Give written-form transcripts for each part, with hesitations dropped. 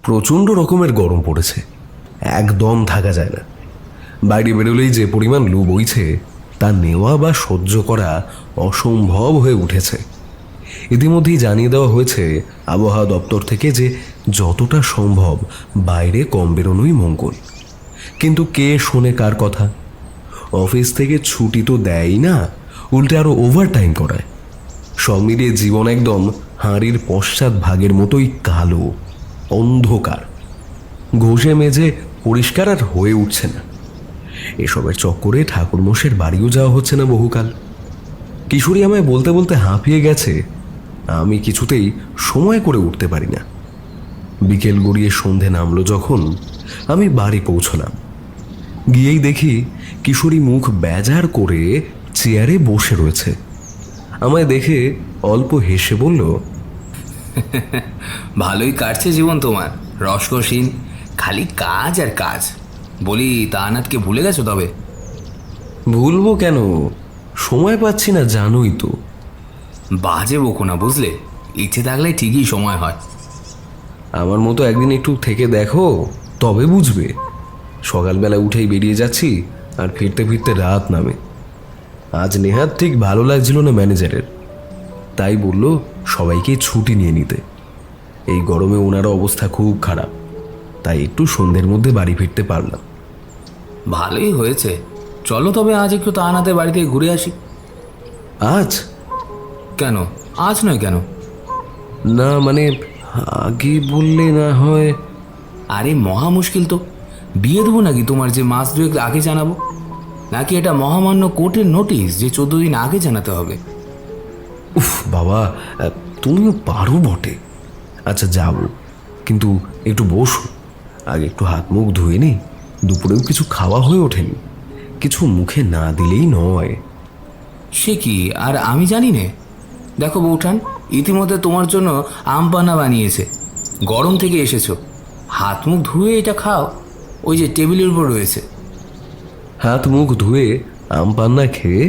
প্রচণ্ড রকমের গরম পড়েছে, একদম থাকা যায় না। বাইরে বেরোলেই যে পরিমাণ লু বইছে তা নেওয়া বা সহ্য করা অসম্ভব হয়ে উঠেছে। ইতিমধ্যেই জানিয়ে দেওয়া হয়েছে আবহাওয়া দপ্তর থেকে যে যতটা সম্ভব বাইরে কম বেরোনোই মঙ্গল। কিন্তু কে শোনে কার কথা? অফিস থেকে ছুটি তো দেয়ই না, উল্টে আরও ওভারটাইম করায়। সব মিলিয়ে জীবন একদম হাঁড়ির পশ্চাৎ ভাগের মতোই কালো, অন্ধকার। ঘষে মেজে পরিষ্কার আর হয়ে উঠছে না। এসবের চক্করে ঠাকুরমশাইয়ের বাড়িও যাওয়া হচ্ছে না বহুকাল। কিশোরী আমায় বলতে বলতে হাঁপিয়ে গেছে, আমি কিছুতেই সময় করে উঠতে পারি না। বিকেল গড়িয়ে সন্ধে নামলো যখন আমি বাড়ি পৌঁছলাম, গিয়েই দেখি কিশোরী মুখ বেজার করে চেয়ারে বসে রয়েছে। আমায় দেখে অল্প হেসে বলল, ভালোই কাটছে জীবন তোমার, রসকসীন, খালি কাজ আর কাজ। বলি তানাতকে ভুলে গেছো তবে? ভুলবো কেন, সময় পাচ্ছি না জানোই তো। বাজে বকো না বুঝলে, ইচ্ছে থাকলে ঠিকই সময় হয়। আমার মতো একদিন একটু থেকে দেখো, তবে বুঝবে। সকালবেলা উঠেই বেরিয়ে যাচ্ছি আর ফিরতে ফিরতে রাত নামে। আজ নেহাত ঠিক ভালো লাগছিল না ম্যানেজারের, তাই বলল সবাইকে ছুটি নিয়ে নিতে। এই গরমে ওনারও অবস্থা খুব খারাপ, তাই একটু সন্ধ্যের মধ্যে বাড়ি ফিরতে পারলাম। ভালোই হয়েছে, চলো তবে আজ একটু তানাতের বাড়ি থেকে ঘুরে আসি। আজ? কেন আজ নয় কেন? না মানে আগে বললে না হয়। আরে মহা মুশকিল তো, বিয়ে দেবো নাকি তোমার যে মাস দুয়েক আগে জানাবো, নাকি এটা মহামান্য কোর্টের নোটিশ যে 14 দিন আগে জানাতে হবে? উফ বাবা, তুমিও পারো বটে। আচ্ছা যাব, কিন্তু একটু বসো, আগে একটু হাত মুখ ধুয়ে নি। দুপুরেও কিছু খাওয়া হয়ে ওঠেনি, কিছু মুখে না দিলেই নয়। সে কি আর আমি জানি নে? দেখো বৌঠান, ইতিমধ্যে তোমার জন্য আম পান্না বানিয়েছে, গরম থেকে এসেছো, হাত মুখ ধুয়ে এটা খাও, ওই যে টেবিলের উপর রয়েছে। হাত মুখ ধুয়ে আম পান্না খেয়ে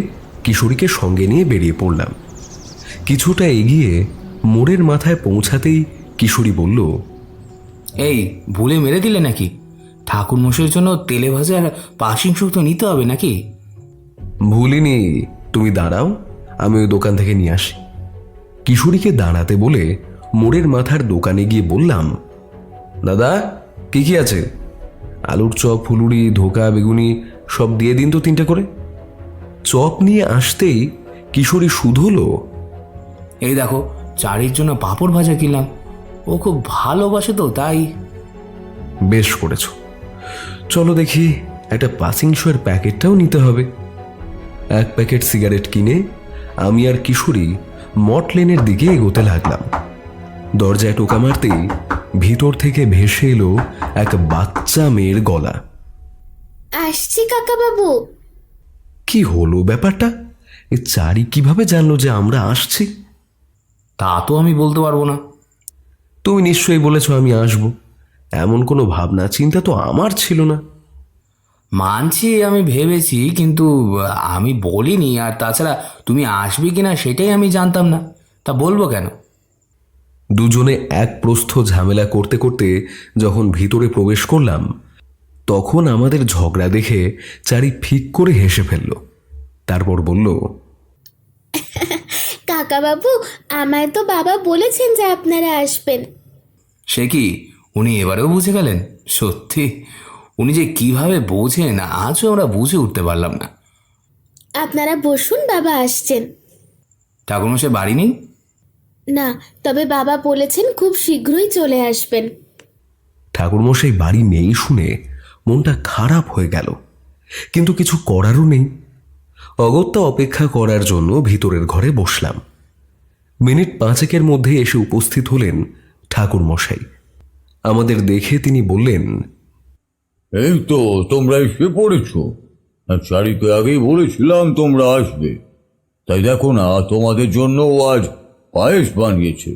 কিশোরীকে সঙ্গে নিয়ে বেরিয়ে পড়লাম। কিছুটা এগিয়ে মোড়ের মাথায় পৌঁছাতেই কিশোরী বলল, এই ভুলে মেরে দিলে নাকি? ঠাকুর মশাইয়ের জন্য তেলে ভাজা আর পাসিং শুক্তো নিতে হবে নাকি? ভুলিনি, তুমি দাঁড়াও, আমি ওই দোকান থেকে নিয়ে আসি। কিশোরীকে দাঁড়াতে বলে মোড়ের মাথার দোকানে গিয়ে বললাম, দাদা কি কি আছে? আলুর চপ, ফুলুরি, ধোকা, বেগুনি সব দিয়ে দিন তো 3টে করে। চপ নিয়ে আসতেই কিশোরী শুধোলো, এই দেখো চারির জন্য পাঁপড় ভাজা কিনলাম, ও খুব ভালোবাসে তো তাই। বেশ করেছ, চলো দেখি একটা পাসিং শোয়ের প্যাকেটটাও নিতে হবে। 1 প্যাকেট সিগারেট কিনে আমি আর কিশোরী মঠ লেনের দিকে এগোতে লাগলাম। দরজায় টোকা মারতেই ভিতর থেকে ভেসে এলো এক বাচ্চা মেয়ের গলা। আসছি কাকা বাবু। কি হলো ব্যাপারটা? এ চারি কিভাবে জানলো যে আমরা আসছি? তা তো আমি বলতে পারবো না। তুমি নিশ্চয়ই বলেছ আমি আসব, এমন কোনো ভাবনা চিন্তা তো আমার ছিল না। মানছি আমি ভেবেছি, কিন্তু আমি বলিনি, আর তাছাড়া তুমি আসবে কিনা সেটাই আমি জানতাম না, তা বলবো কেন? দুজনে এক প্রস্থ ঝামেলা করতে করতে যখন ভিতরে প্রবেশ করলাম, তখন আমাদের ঝগড়া দেখে চারি ফিক করে হেসে ফেলল। তারপর বলল, কাকা বাবু, আমায় তো বাবা বলেছেন যে আপনারা আসবেন। সে কি, উনি এবারেও বুঝে গেলেন? সত্যি উনি যে কিভাবে বোঝেন আজও আমরা বুঝে উঠতে পারলাম না। আপনারা বসুন, বাবা আসছেন। ঠাকুরমশাই বাড়ি নেই? না, তবে বাবা বলেছেন খুব শীঘ্রই চলে আসবেন। ঠাকুরমশাই বাড়ি নেই শুনে মনটা খারাপ হয়ে গেল, কিন্তু কিছু করারও নেই। অগত্যা অপেক্ষা করার জন্য ভিতরের ঘরে বসলাম। মিনিট 5 মধ্যে এসে উপস্থিত হলেন ঠাকুরমশাই। আমাদের দেখে তিনি বললেন, এই তো তোমরা এসে পড়েছ। চারিকে আগেই বলেছিলাম তোমরা আসবে, তাই দেখো না তোমাদের জন্য আজ পায়েস বানিয়েছে।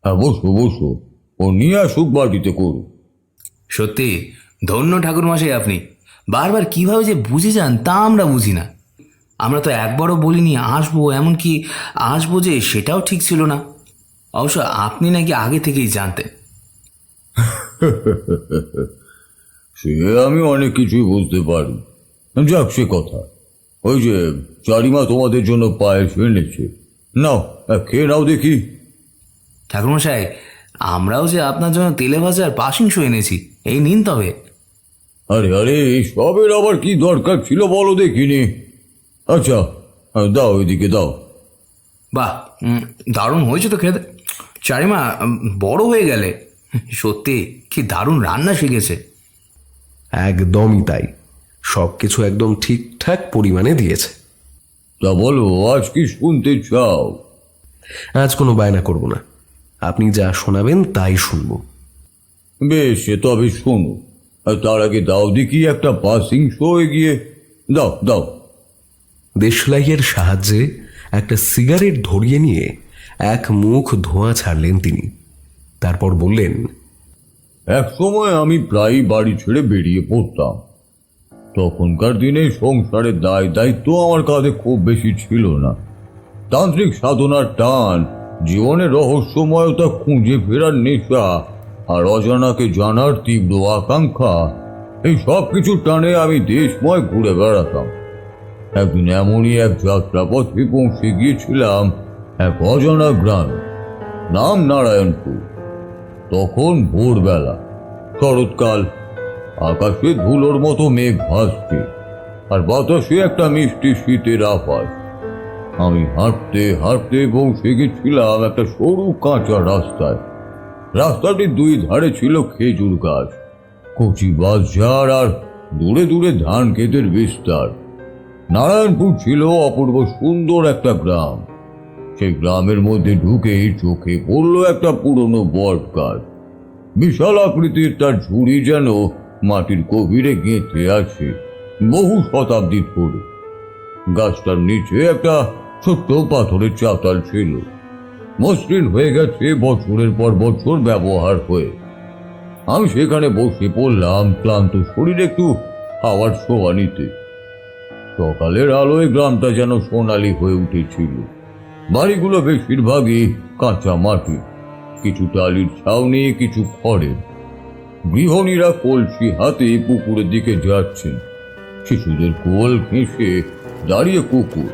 হ্যাঁ বসো বসো, ও নিয়ে আসুক বাটিতে করুক। সত্যি ধন্য ঠাকুরমশাই আপনি, বারবার কিভাবে যে বুঝে যান তা আমরা বুঝি না। আমরা তো একবারও বলিনি আসবো, এমনকি আসবো যে সেটাও ঠিক ছিল না। অবশ্য আপনি নাকি আগে থেকেই জানতেন। সে আমি অনেক কিছুই বুঝতে পারি। যাক সে কথা, ওই যে চারিমা তোমাদের জন্য পায়েস এনেছে, নাও খেয়ে নাও দেখি। ঠাকুরমশাই, আমরাও যে আপনার জন্য তেলে ভাজা আর পাশিংশ এনেছি, এই নিন তবে। আরে আরে, সবের আবার কি দরকার ছিল বলো দেখিনি। আচ্ছা দাও, এদিকে দাও। বাহ, দারুণ হয়েছে তো খেতে। চারিমা বড় হয়ে গেলে, সত্যি কি দারুণ রান্না শিখেছে। একদমই তাই, সব কিছু একদম ঠিকঠাক পরিমাণে দিয়েছে। তা বলো, আজ কি শুনতে চাও? আজ কোনো বায়না করব না, আপনি যা শোনাবেন তাই শুনবো। বেশ, সে তবে শোনো। আর তার আগে দাও দেখি একটা পাসিং শো এগিয়ে দাও দাও। দেশলাইয়ের সাহায্যে একটা সিগারেট ধরিয়ে নিয়ে এক মুখ ধোঁয়া ছাড়লেন তিনি। তারপর বললেন, এক সময় আমি প্রায় বাড়ি ছেড়ে বেরিয়ে পড়তাম। তখনকার দিনে সংসারের দায় দায়িত্ব আমার কাঁধে খুব বেশি ছিল না। তান্ত্রিক সাধনার টান, জীবনের রহস্যময়তা খুঁজে ফেরার নেশা, আর অজানাকে জানার তীব্র আকাঙ্ক্ষা, এই সব কিছু টানে আমি দেশময় ঘুরে বেড়াতাম। একদিন এমনই এক যাত্রাপথে পৌঁছে গিয়েছিলাম এক অজানা গ্রামে, নাম নারায়ণপুর। তখন ভোরবেলা, শরৎকাল, আকাশে ধুলোর মতো মেঘ ভাসছে, আর বাতাসে একটা মিষ্টি শীতের আভাস। আমি হাঁটতে হাঁটতে পৌঁছে গেছিলাম একটা সরু কাঁচা রাস্তায়। রাস্তাটির দুই ধারে ছিল খেজুর গাছ, কচি বাঁশঝাড়, আর দূরে দূরে ধান ক্ষেতের বিস্তার। নারায়ণপুর ছিল অপূর্ব সুন্দর একটা গ্রাম। সেই গ্রামের মধ্যে ঢুকেই চোখে পড়ল একটা পুরনো বট গাছ। বিশাল আকৃতির তার ঝুড়ি যেন মাটির গভীরে গেঁথে আছে বহু শতাব্দী ধরে। গাছটার নিচে একটা ছোট্ট পাথরের চাতাল ছিল, মসৃণ হয়ে গেছে বছরের পর বছর ব্যবহার হয়ে। আমি সেখানে বসে পড়লাম, ক্লান্ত শরীরে একটু হাওয়ার ছোঁয়া নিতে। সকালের আলোয় গ্রামটা যেন সোনালি হয়ে উঠেছিল। বাড়িগুলো বেশিরভাগই কাঁচা মাটি, কিছু টালির ছাউনি, কিছু খড়ের। গৃহিণীরা কলসি হাতে পুকুরের দিকে যাচ্ছেন। শিশুদের কোল ঘেঁষে দাঁড়িয়ে কুকুর,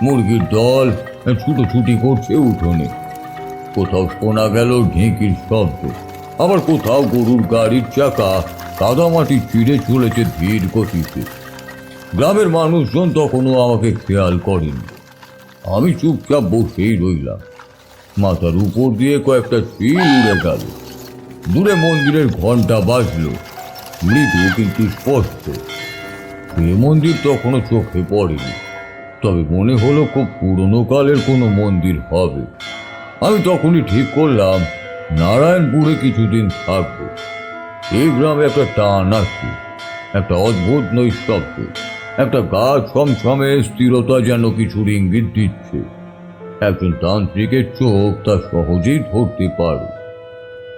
মুরগির দল ছুটোছুটি করছে উঠোনে। কোথাও শোনা গেল ঢেঁকির শব্দ, আবার কোথাও গরুর গাড়ির চাকা কাদামাটি চিড়ে চলেছে ধীর গতিতে। গ্রামের মানুষজন তখনও আমাকে খেয়াল করেনি। আমি চুপচাপ বসেই রইলাম। মাথার উপর দিয়ে কয়েকটা চিল উড়ে গেল। দূরে মন্দিরের ঘন্টা বাজল, মৃদু কিন্তু স্পষ্ট। সে মন্দির তখনও চোখে পড়েনি, তবে মনে হলো খুব পুরনো কালের কোনো মন্দির হবে। আমি তখনই ঠিক করলাম নারায়ণপুরে কিছুদিন থাকবো। এই গ্রামে একটা টান আছে, একটা অদ্ভুত নৈশব্দ, একটা গা ছমছমে স্থিরতা যেন কিছুর ইঙ্গিত দিচ্ছে। একজন তান্ত্রিকের চোখ তা সহজেই ধরতে পারে।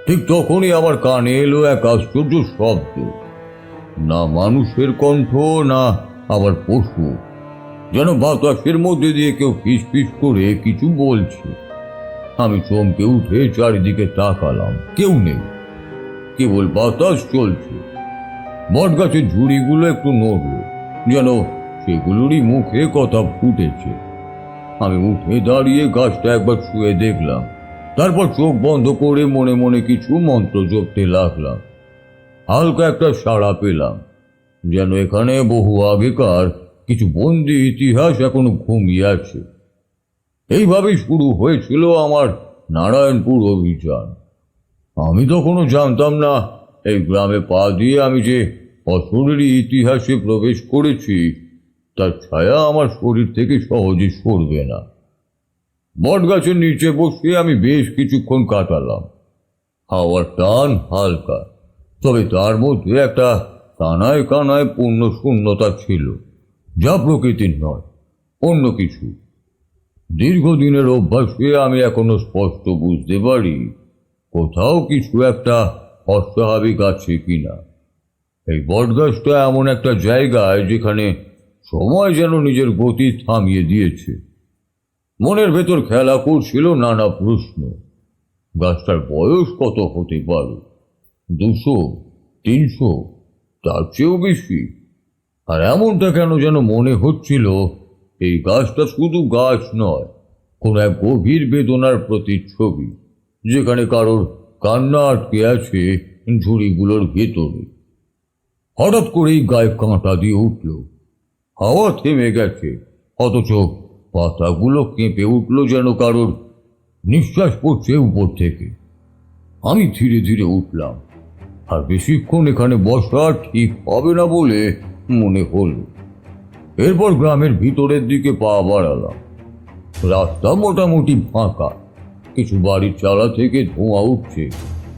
ঠিক তখনই আমার কানে এলো এক আশ্চর্য শব্দ, না মানুষের কণ্ঠ, না আবার পশু, যেন বাতাসের মধ্যে দিয়ে কেউ ফিসফিস করে কিছু বলছে। আমি চমকে উঠে চারিদিকে তাকালাম, কেউ নেই, কেবল বাতাস চলছে। বটগাছের ঝুড়িগুলো একটু নড়ল, যেন সেগুলোরই মুখে কথা ফুটেছে। আমি উঠে দাঁড়িয়ে গাছটা একবার ছুঁয়ে দেখলাম, তারপর চোখ বন্ধ করে মনে মনে কিছু মন্ত্র জপতে লাগলাম। হালকা একটা সাড়া পেলাম, যেন এখানে বহু আগেকার কিছু বন্দি ইতিহাস এখনো ঘুমিয়ে আছে। এইভাবেই শুরু হয়েছিল আমার নারায়ণপুর অভিযান। আমি তখনও জানতাম না এই গ্রামে পা দিয়ে আমি যে অশরীরী ইতিহাসে প্রবেশ করেছি, তার ছায়া আমার শরীর থেকে সহজে সরবে না। বটগাছের নিচে বসে আমি বেশ কিছুক্ষণ কাটালাম। হাওয়ার টান হালকা, তবে তার মধ্যে একটা কানায় কানায় পূর্ণ শূন্যতা ছিল, যা প্রকৃতির নয়, অন্য কিছু। দীর্ঘদিনের অভ্যাসে আমি এখনো স্পষ্ট বুঝতে পারি কোথাও কিছু একটা অস্বাভাবিক আছে কিনা। এই বটগাছটা এমন একটা জায়গায় যেখানে সময় যেন নিজের গতি থামিয়ে দিয়েছে। মনের ভেতর খেলা করছিল নানা প্রশ্ন। গাছটার বয়স কত হতে পারে? 200, 300, তার চেয়েও বেশি। আর এমনটা কেন যেন মনে হচ্ছিল এই গাছটা শুধু গাছ নয়, কোনো এক গভীর বেদনার প্রতিচ্ছবি, যেখানে কারোর কান্না আটকে আছে ঝুড়িগুলোর ভেতরে। হঠাৎ করেই গায়ে কাঁটা দিয়ে উঠল। হাওয়া থেমে গেছে, অথচ পাতাগুলো কেঁপে উঠল যেন কারোর নিঃশ্বাস পড়ছে উপর থেকে। আমি ধীরে ধীরে উঠলাম, আর বেশিক্ষণ এখানে বসা ঠিক হবে না বলে মনে হলো। এরপর গ্রামের ভিতরের দিকে পা বাড়ালাম। রাস্তা মোটামুটি ফাঁকা, কিছু বাড়ির চালা থেকে ধোঁয়া উঠছে,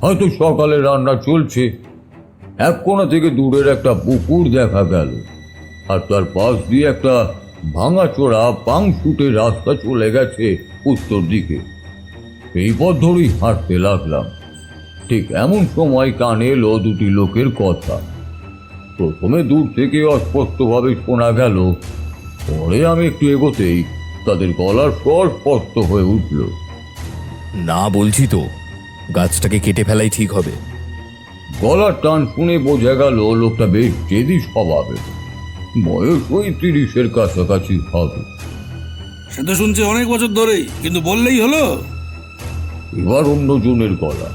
হয়তো সকালে রান্না চলছে। এক কোণা থেকে দূরের একটা পুকুর দেখা গেল, আর তার পাশ দিয়ে একটা ভাঙাচোরা পাংশুটে রাস্তা চলে গেছে উত্তর দিকে। এই পথ ধরেই হাঁটতে লাগলাম। ঠিক এমন সময় কানে এলো দুটি লোকের কথা। প্রথমে দূর থেকে অস্পষ্টভাবে শোনা গেল, পরে আমি একটু এগোতেই তাদের গলার স্বর স্পষ্ট হয়ে উঠল। না বলছি তো, গাছটাকে কেটে ফেলাই ঠিক হবে। গলার টান শুনে বোঝা গেল লোকটা বেশ জেদি স্বভাবের, বয়স ওই 30-এর কাছাকাছি হবে। সে তো শুনছি অনেক বছর ধরেই, কিন্তু বললেই হলো। এবার অন্যজনের গলা,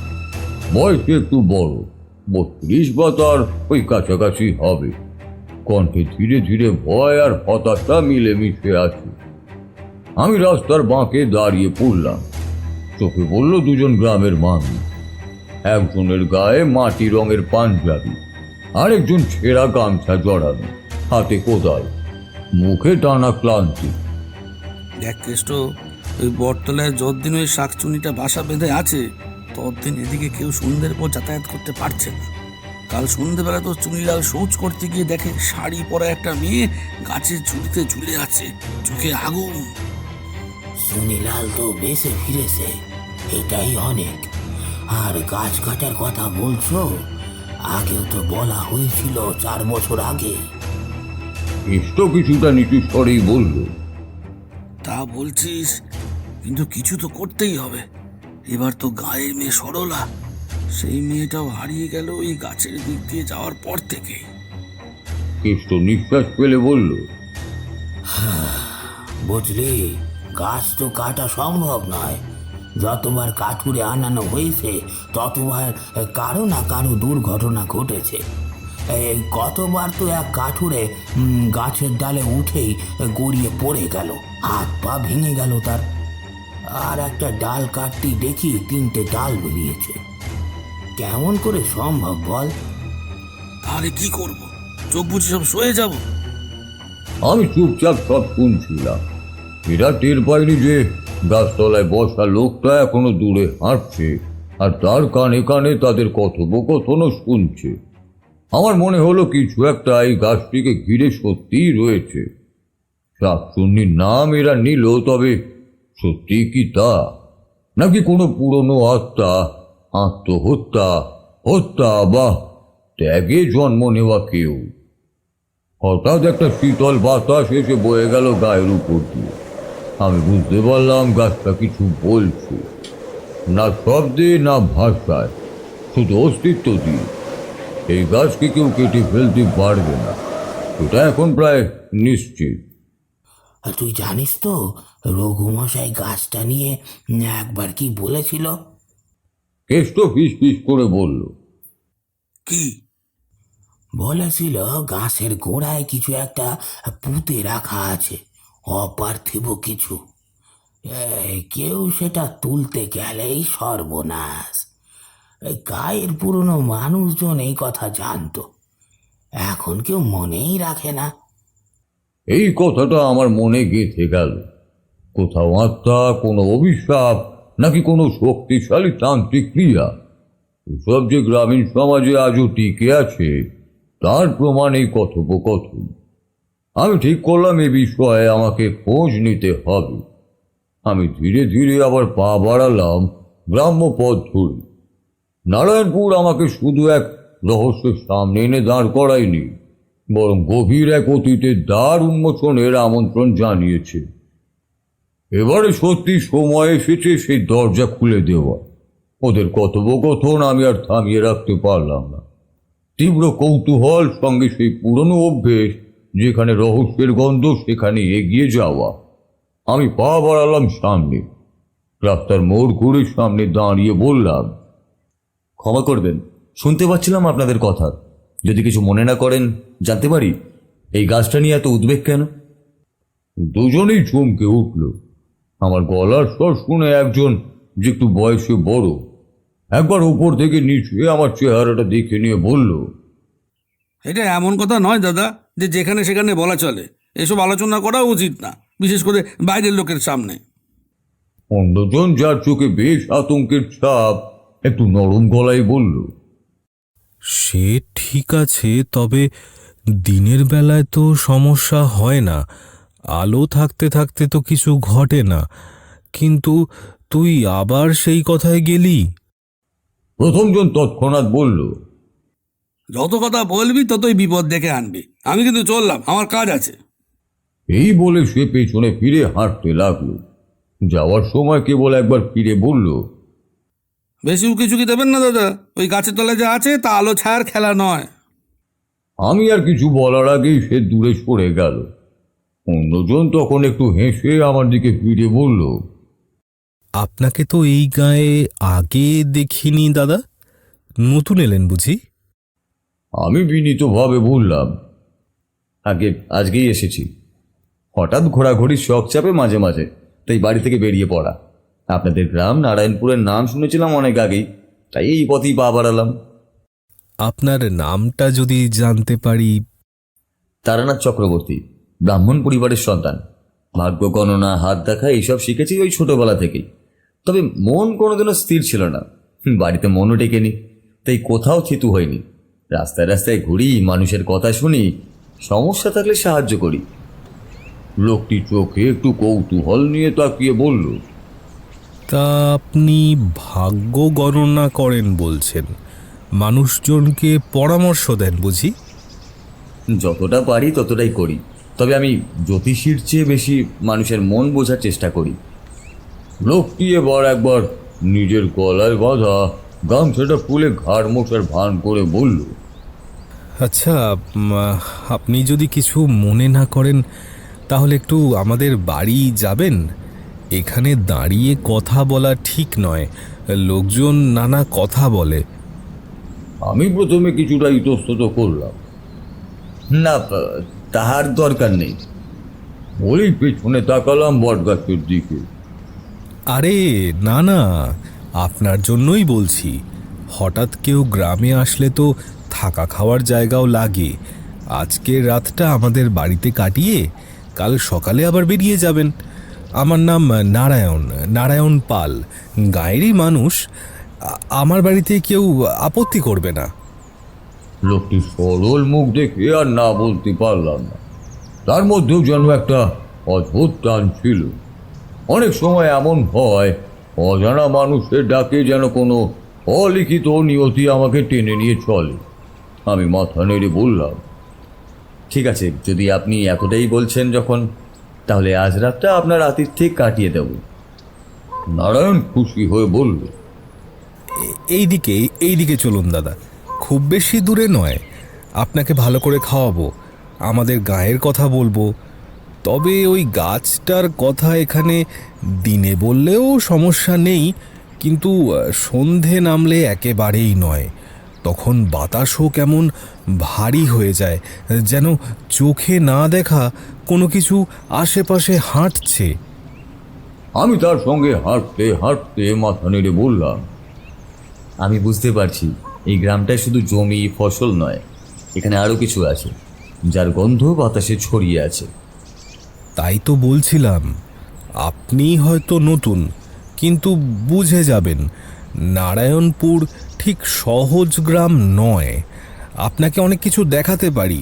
বয়সে একটু বড়, 32 বা তার ওই কাছাকাছি হবে। কণ্ঠে ধীরে ধীরে ভয় আর হতাশা মিলেমিশে আছে। আমি রাস্তার বাঁকে দাঁড়িয়ে পড়লাম। চোখে পড়ল দুজন গ্রামের মানুষ। একজনের গায়ে মাটি রঙের পাঞ্জাবি, আরেকজন ছেঁড়া গামছা জড়ানো, হাতে কোদাল, মুখে টানা ক্লান্তি। দেখ কেষ্ট, ওই বটতলায় যতদিন ওই শাকচুনিটা বাসা বেঁধে আছে, ততদিন এদিকে কেউ সন্ধ্যের পর যাতায়াত করতে পারছে না। কাল সন্ধ্যেবেলা তো চুনিলাল শৌচ করতে গিয়ে দেখে শাড়ি পরা একটা মেয়ে গাছের ঝুড়িতে ঝুলে আছে, চোখে আগুন। সুনীলাল তো বেঁচে ফিরেছে, এটাই অনেক। আর গাছ কাটার কথা বলছো, আগেও তো বলা হয়েছিল 4 বছর আগে। কেষ্ট কিছুটা নিচু স্বরেই বলল, তা বলছিস, কিন্তু কিছু তো করতেই হবে। এবার তো গায়ের মেয়ে সরলা, সেই মেয়েটাও হারিয়ে গেল এই গাছের দিক দিয়ে যাওয়ার পর থেকে। কেষ্ট নিঃশ্বাস ফেলে বলল, বুঝলি, গাছ তো কাটা সম্ভব নয়। যতবার কাঠুরে আনানো হয়েছে, ততবার কারো না কারো দুর্ঘটনা ঘটেছে। এই কতবার তো এক কাঠুরে গাছের ডালে উঠেই গড়িয়ে পড়ে গেল, হাত পা ভেঙে গেল তার। আর একটা ডাল কাটতেই দেখি 3টে ডাল বেরিয়েছে। কেমন করে সম্ভব বল? তাহলে কি করব? চোখ বুঝে সব সয়ে যাব? আমি চুপচাপ সব শুনছিলাম। এরা টের পায়নি যে গাছতলায় বসা লোকটা এখনো দূরে হাঁটছে, আর তার কানে কানে তাদের কথোপকথনও শুনছে। আমার মনে হলো কিছু একটা এই গাছটিকে ঘিরে সত্যিই রয়েছে। শাকচুন্নির নাম এরা নিল, তবে সত্যি কি তা, নাকি কোনো পুরনো আত্মা, আত্মহত্যা, হত্যা বা ত্যাগে জন্ম নেওয়া কেউ? হঠাৎ একটা শীতল বাতাস এসে বয়ে গেল গায়ের উপর দিয়ে। আমি বুঝতে পারলাম গাছটা কিছু বলছে, না শব্দে না ভাষায়, শুধু অস্তিত্ব দিয়ে। এই গাছকে কেউ কেটে ফেলতে পারবে না, এটা এখন প্রায় নিশ্চিত। আর তুই জানিস তো, রঘুমশাই গাছটা নিয়ে একবার কি বলেছিল? কেষ্ট ফিস ফিস করে বলল, কি? বলেছিল গাছের গোড়ায় কিছু একটা পুঁতে রাখা আছে, অপার্থিব কিছু। কেউ সেটা তুলতে গেলেই সর্বনাশ। গায়ের পুরনো মানুষজন এই কথা জানতো, এখন কেউ মনেই রাখে না। এই কথাটা আমার মনে গেঁথে গেল। কোথাও আত্মা, কোনো অভিশাপ, নাকি কোনো শক্তিশালী তান্ত্রিক ক্রিয়া, এসব যে গ্রামীণ সমাজে আজও টিকে আছে তার প্রমাণ এই কথোপকথন। আমি ঠিক করলাম এ বিষয়ে আমাকে খোঁজ নিতে হবে। আমি ধীরে ধীরে আবার পা বাড়ালাম গ্রাম্য পথ ধরে। নারায়ণপুর আমাকে শুধু এক রহস্যের সামনে এনে দাঁড় করায়নি, বরং গভীর এক অতীতের দ্বার উন্মোচনের আমন্ত্রণ জানিয়েছে। এবারে সত্যি সময় এসেছে সেই দরজা খুলে দেওয়া। ওদের কথোপকথন আমি আর থামিয়ে রাখতে পারলাম না। তীব্র কৌতূহল সঙ্গে সেই পুরনো অভ্যেস, যেখানে রহস্যের গন্ধ সেখানে এগিয়ে যাওয়া। আমি পা বাড়ালাম সামনে। রাস্তার মোড় ঘুরে সামনে দাঁড়িয়ে বললাম, ক্ষমা করবেন, শুনতে পাচ্ছিলাম আপনাদের কথা। যদি কিছু মনে না করেন জানতে পারি এই গাছটা নিয়ে এত উদ্বেগ কেন? দুজনেই চমকে উঠল। আমার গলার স্বর শুনে একজন, যে একটু বয়সে বড়, একবার উপর থেকে নিচে আমার চেহারাটা দেখে নিয়ে বলল, এটা এমন কথা নয় দাদা যে যেখানে সেখানে বলা চলে। এসব আলোচনা করা উচিত না, বিশেষ করে বাইরের লোকের সামনে। অন্যজন, যার চোখে বেশ আতঙ্কের ছাপ, একটু নরম গলায় বলল, সে ঠিক আছে, তবে দিনের বেলায় তো সমস্যা হয় না, আলো থাকতে থাকতে তো কিছু ঘটে না। কিন্তু তুই আবার সেই কথায় গেলি। প্রথমজন তৎক্ষণাৎ বলল, যত কথা বলবি ততই বিপদ ডেকে আনবি। আমি কিন্তু চললাম, আমার কাজ আছে। এই বলে সে পেছনে ফিরে হাঁটতে লাগলো। যাওয়ার সময় কেবল একবার ফিরে বলল, বেশি উকিঝুঁকি দেবেন না দাদা, ওই গাছের তলায় যা আছে তা আলো ছায়ার খেলা নয়। আমি আর কিছু বলার আগেই সে দূরে সরে গেল। অন্যজন তখন একটু হেসে আমার দিকে ফিরে বলল, আপনাকে তো এই গায়ে আগে দেখিনি দাদা, নতুন এলেন বুঝি? আমি বিনীতভাবে বললাম, আজকেই এসেছি। হঠাৎ ঘোরাঘুরির শখ চাপে মাঝে মাঝে, তাই বাড়ি থেকে বেরিয়ে পড়া। আপনাদের গ্রাম নারায়ণপুরের নাম শুনেছিলাম অনেক আগেই, তাই এই পথেই পা বাড়ালাম। আপনার নামটা যদি জানতে পারি? তারানাথ চক্রবর্তী, ব্রাহ্মণ পরিবারের সন্তান। ভাগ্য গণনা, হাত দেখা এইসব শিখেছি ওই ছোটবেলা থেকেই। তবে মন কোনোদিনও স্থির ছিল না, বাড়িতে মনও টেকেনি, তাই কোথাও থিতু হয়নি। রাস্তায় রাস্তায় ঘুরি, মানুষের কথা শুনি, সমস্যা থাকলে সাহায্য করি। লোকটি চোখে একটু কৌতূহল নিয়ে তাকিয়ে বলল, তা আপনি ভাগ্য গণনা করেন বলছেন, মানুষজনকে পরামর্শ দেন বুঝি? যতটা পারি ততটাই করি, তবে আমি জ্যোতিষীর চেয়ে বেশি মানুষের মন বোঝার চেষ্টা করি। লোকটি এবার একবার নিজের গলায় বাঁধা গামছাটা খুলে ঘাড় মোছার ভান করে বলল, আচ্ছা, আপনি যদি কিছু মনে না করেন তাহলে একটু আমাদের বাড়ি যাবেন। এখানে দাঁড়িয়ে কথা বলা ঠিক নয়, লোকজন নানা কথা বলে। আমি প্রথমে কিছুটা ইতস্তত করলাম। না, তাহার দরকার নেই। বলেই পেছনে তাকালাম বটগাছের দিকে। আরে না না, আপনার জন্যই বলছি। হঠাৎ কেউ গ্রামে আসলে তো থাকা খাওয়ার জায়গাও লাগে। আজকের রাতটা আমাদের বাড়িতে কাটিয়ে কাল সকালে আবার বেরিয়ে যাবেন। আমার নাম নারায়ণ পাল, গাঁয়েরই মানুষ। আমার বাড়িতে কেউ আপত্তি করবে না। লোকটি সরল মুখ দেখে আর না বলতে পারলাম না। তার মধ্যেও যেন একটা অদ্ভুত টান ছিল। অনেক সময় এমন হয়, অজানা মানুষের ডাকে যেন কোনো অলিখিত নিয়তি আমাকে টেনে নিয়ে চলে। আমি মাথা নেড়ে বললাম, ঠিক আছে, যদি আপনি এতটাই বলছেন যখন, তাহলে আজ রাতটা আপনার আতিথ্যে কাটিয়ে দেব। নারায়ণ খুশি হয়ে বলল, এইদিকে চলুন দাদা, খুব বেশি দূরে নয়। আপনাকে ভালো করে খাওয়াবো, আমাদের গায়ের কথা বলবো। তবে ওই গাছটার কথা এখানে দিনে বললেও সমস্যা নেই, কিন্তু সন্ধে নামলে একেবারেই নয়। তখন বাতাসও কেমন ভারী হয়ে যায়, যেন চোখে না দেখা কোনো কিছু আশেপাশে হাঁটছে। আমি তার সঙ্গে হাঁটতে হাঁটতে মাথা নেড়ে বললাম, আমি বুঝতে পারছি এই গ্রামটায় শুধু জমি ফসল নয়, এখানে আরও কিছু আছে যার গন্ধ বাতাসে ছড়িয়ে আছে। তাই তো বলছিলাম, আপনি হয়তো নতুন, কিন্তু বুঝে যাবেন নারায়ণপুর ঠিক সহজ গ্রাম নয়। আপনাকে অনেক কিছু দেখাতে পারি,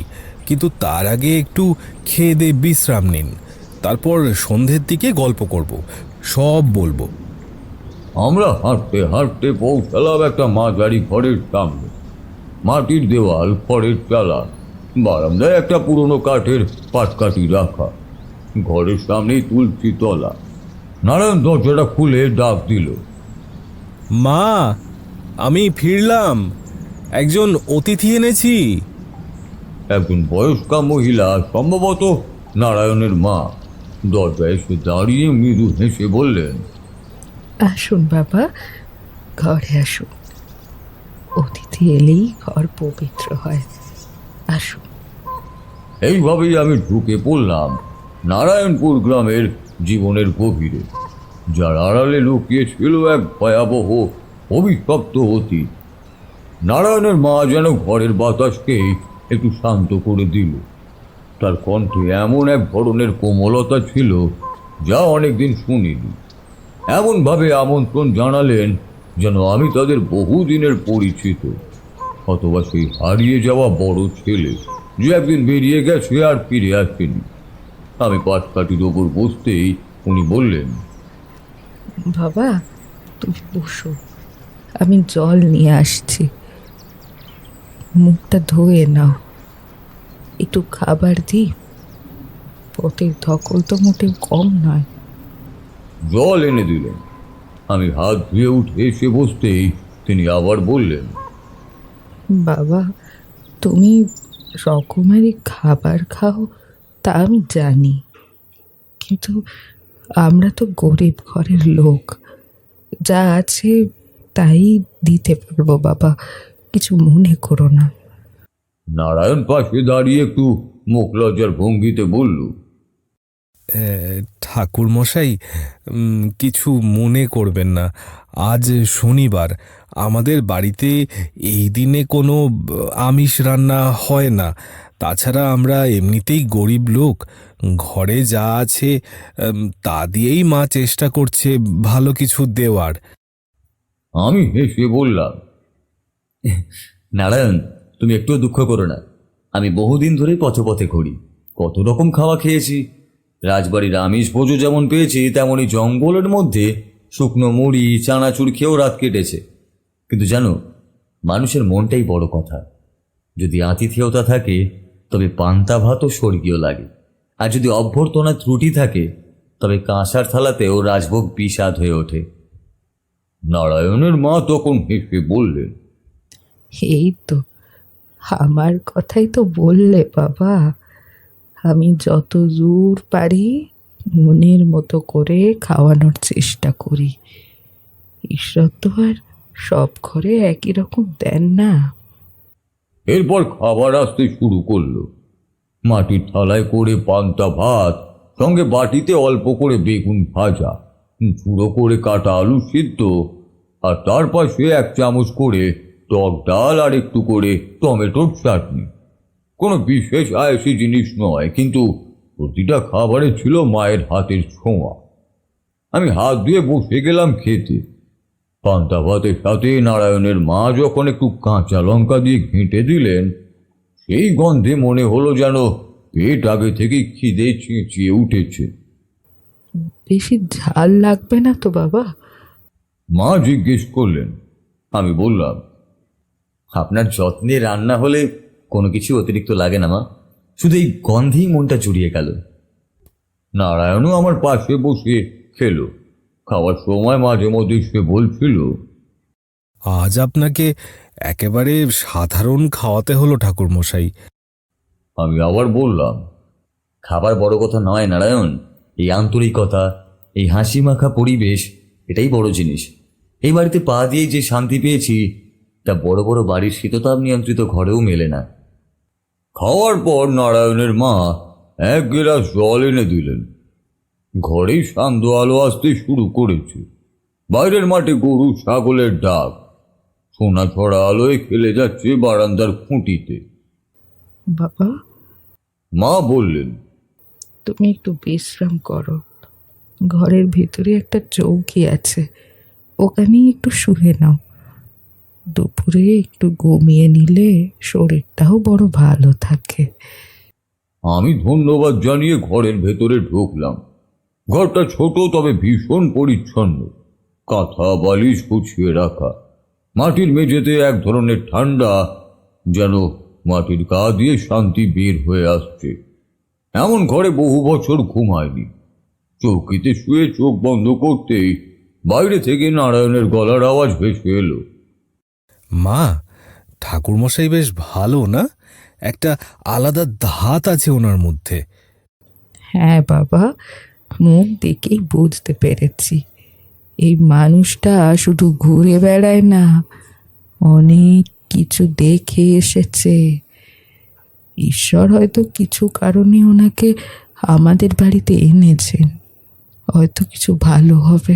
কিন্তু তার আগে একটু খেয়ে দিয়ে বিশ্রাম নিন, তারপর সন্ধ্যের দিকে গল্প করব, সব বলবো। আমরা হাঁটতে হাঁটতে পৌঁছালাম একটা মাঝারি ঘরের সামনে। মাটির দেওয়াল, খড়ের চালা, বারান্দায় একটা পুরনো কাঠের পাটকাঠি রাখা। ঘরের সামনেই তুলসী তলা। নারায়ণ দরজাটা খুলে ডাক দিল, মা, আমি ফিরলাম, একজন অতিথি এনেছি। একজন বয়স্কা মহিলা, সম্ভবত নারায়ণের মা, দরজায় এসে দাঁড়িয়ে মৃদু হেসে বললেন, আসুন বাবা, ঘরে আসুন। অতিথি এলেই ঘর পবিত্র হয়। আসুন। এইভাবেই আমি ঢুকে পড়লাম নারায়ণপুর গ্রামের জীবনের গভীরে, যার আড়ালে লুকিয়ে ছিল এক ভয়াবহ অভিশপ্ত অতীত। নারায়ণের মা যেন ঘরের বাতাসকে একটু শান্ত করে দিল। তার কণ্ঠে এমন এক ধরনের কোমলতা ছিল যা অনেকদিন শুনিনি। এমনভাবে আমন্ত্রণ জানালেন যেন আমি তাদের বহুদিনের পরিচিত, অথবা সেই হারিয়ে যাওয়া বড় ছেলে যে একদিন বেরিয়ে গেছে আর ফিরে আসেনি। আমি পাটকাঠির ওপর বসতেই উনি বললেন, বাবা, তুমি বসো, আমি জল নিয়ে আসছি। মুখটা ধুয়ে নাও, একটু খাবার দিই। পথের ধকল তো মোটেও কম নয়। জল এনে দিলেন। আমি হাত ধুয়ে উঠে এসে বসতেই তিনি আবার বললেন, বাবা, তুমি রকমারি খাবার খাও তা আমি জানি, কিন্তু আমরা তো গরিব ঘরের লোক, যা আছে তাই দিতে পারবো বাবা, কিছু মনে করো না। নারায়ণ পাশে দাঁড়িয়ে একটু মুখ লজ্জার ভঙ্গিতে বলল, ঠাকুর মশাই, কিছু মনে করবেন না। আজ শনিবার, আমাদের বাড়িতে এই দিনে কোনো আমিষ রান্না হয় না। তাছাড়া আমরা এমনিতেই গরিব লোক, ঘরে যা আছে তা দিয়েই মা চেষ্টা করছে ভালো কিছু দেওয়ার। আমি হেসে বললাম, নারায়ণ, তুমি একটু দুঃখ করো না। আমি বহুদিন ধরে পথে পথে ঘুরি, কত রকম খাওয়া খেয়েছি। রাজবাড়ির আমিষ ভোজও যেমন পেয়েছি, তেমনই জঙ্গলের মধ্যে শুকনো মুড়ি চানাচুর খেয়েও রাত কেটেছে। কিন্তু জানো, মানুষের মনটাই বড় কথা। যদি আতিথেয়তা থাকে তবে পান্তা ভাতও স্বর্গীয় লাগে, আর যদি অভ্যর্থনা ত্রুটি থাকে তবে কাঁসার থালাতেও রাজভোগ বিষাদ হয়ে ওঠে। নারায়ণের মা তখন হেসে বললেন, এই তো আমার কথাই তো বললে বাবা। আমি যত দূর পারি মনের মতো করে খাওয়ানোর চেষ্টা করি। ঈশ্বর তো আর সব ঘরে একই রকম দেন না। এরপর খাবার আসতে শুরু করলো। মাটির থালায় করে পান্তা ভাত, সঙ্গে বাটিতে অল্প করে বেগুন ভাজা, চুড়ো করে কাটা আলু সিদ্ধ, আর তার পাশে 1 চামচ করে টক ডাল আর একটু করে টমেটোর চাটনি। কোনো বিশেষ আয়েসি জিনিস নয়, কিন্তু প্রতিটা খাবারে ছিল মায়ের হাতের ছোঁয়া। আমি হাত দিয়ে বসে গেলাম খেতে। পান্তা ভাতের সাথে নারায়ণের মা যখন একটু কাঁচা লঙ্কা দিয়ে ঘেঁটে দিলেন, সেই গন্ধে মনে হলো যেন পেট আগে থেকেই খিদে চেঁচিয়ে উঠেছে। বেশি ঝাল লাগবে না তো বাবা? মা জিজ্ঞেস করলেন। আমি বললাম, আপনার যত্নে রান্না হলে কোনো কিছু অতিরিক্ত লাগে না মা, শুধু এই গন্ধেই মনটা জুড়িয়ে গেল। নারায়ণও আমার পাশে বসে খেলো। খাওয়ার সময় মাঝে মধ্যে সে বলছিল, আজ আপনাকে একেবারে সাধারণ খাওয়াতে হলো ঠাকুর মশাই। আমি আবার বললাম, খাবার বড় কথা নয় নারায়ণ, এই আন্তরিকতা, এই হাসি মাখা পরিবেশ, এটাই বড় জিনিস। এই বাড়িতে পা দিয়ে যে শান্তি পেয়েছি তা বড় বড় বাড়ির শীততাপ নিয়ন্ত্রিত ঘরেও মেলে না। খাওয়ার পর নারায়ণের মা 1 গ্লাস জল এনে দিলেন। ঘরেই শান্ত আলো আসতে শুরু করেছে। বাইরের মাঠে গরু ছাগলের ডাক সোনা ছড়া আলোয় খেলে যাচ্ছে বারান্দার খুঁটিতে। বাবা, মা বললেন, তুমি একটু বিশ্রাম করো। ঘরের ভিতরে একটা চৌকি আছে, ওখানেই একটু শুয়ে নাও। দুপুরে একটু ঘুমিয়ে নিলে শরীরটাও বড় ভালো থাকে। আমি ধন্যবাদ জানিয়ে ঘরের ভেতরে ঢুকলাম। ঘরটা ছোট, তবে ভীষণ পরিচ্ছন্ন। কাঁথা বালিশ গুছিয়ে রাখা। মাটির মেঝেতে এক ধরনের ঠান্ডা, যেন মাটির গা দিয়ে শান্তি বের হয়ে আসছে। এমন ঘরে বহু বছর ঘুমায়নি। চৌকিতে শুয়ে চোখ বন্ধ করতেই বাইরে থেকে নারায়ণের গলার আওয়াজ ভেসে এলো। মা, ঠাকুরমশাই বেশ ভালো না? একটা আলাদা ধাত আছে ওনার মধ্যে। হ্যাঁ বাবা, মুখ দেখেই বুঝতে পেরেছি এই মানুষটা শুধু ঘুরে বেড়ায় না, অনেক কিছু দেখে এসেছে। ঈশ্বর হয়তো কিছু কারণে ওনাকে আমাদের বাড়িতে এনেছেন, হয়তো কিছু ভালো হবে।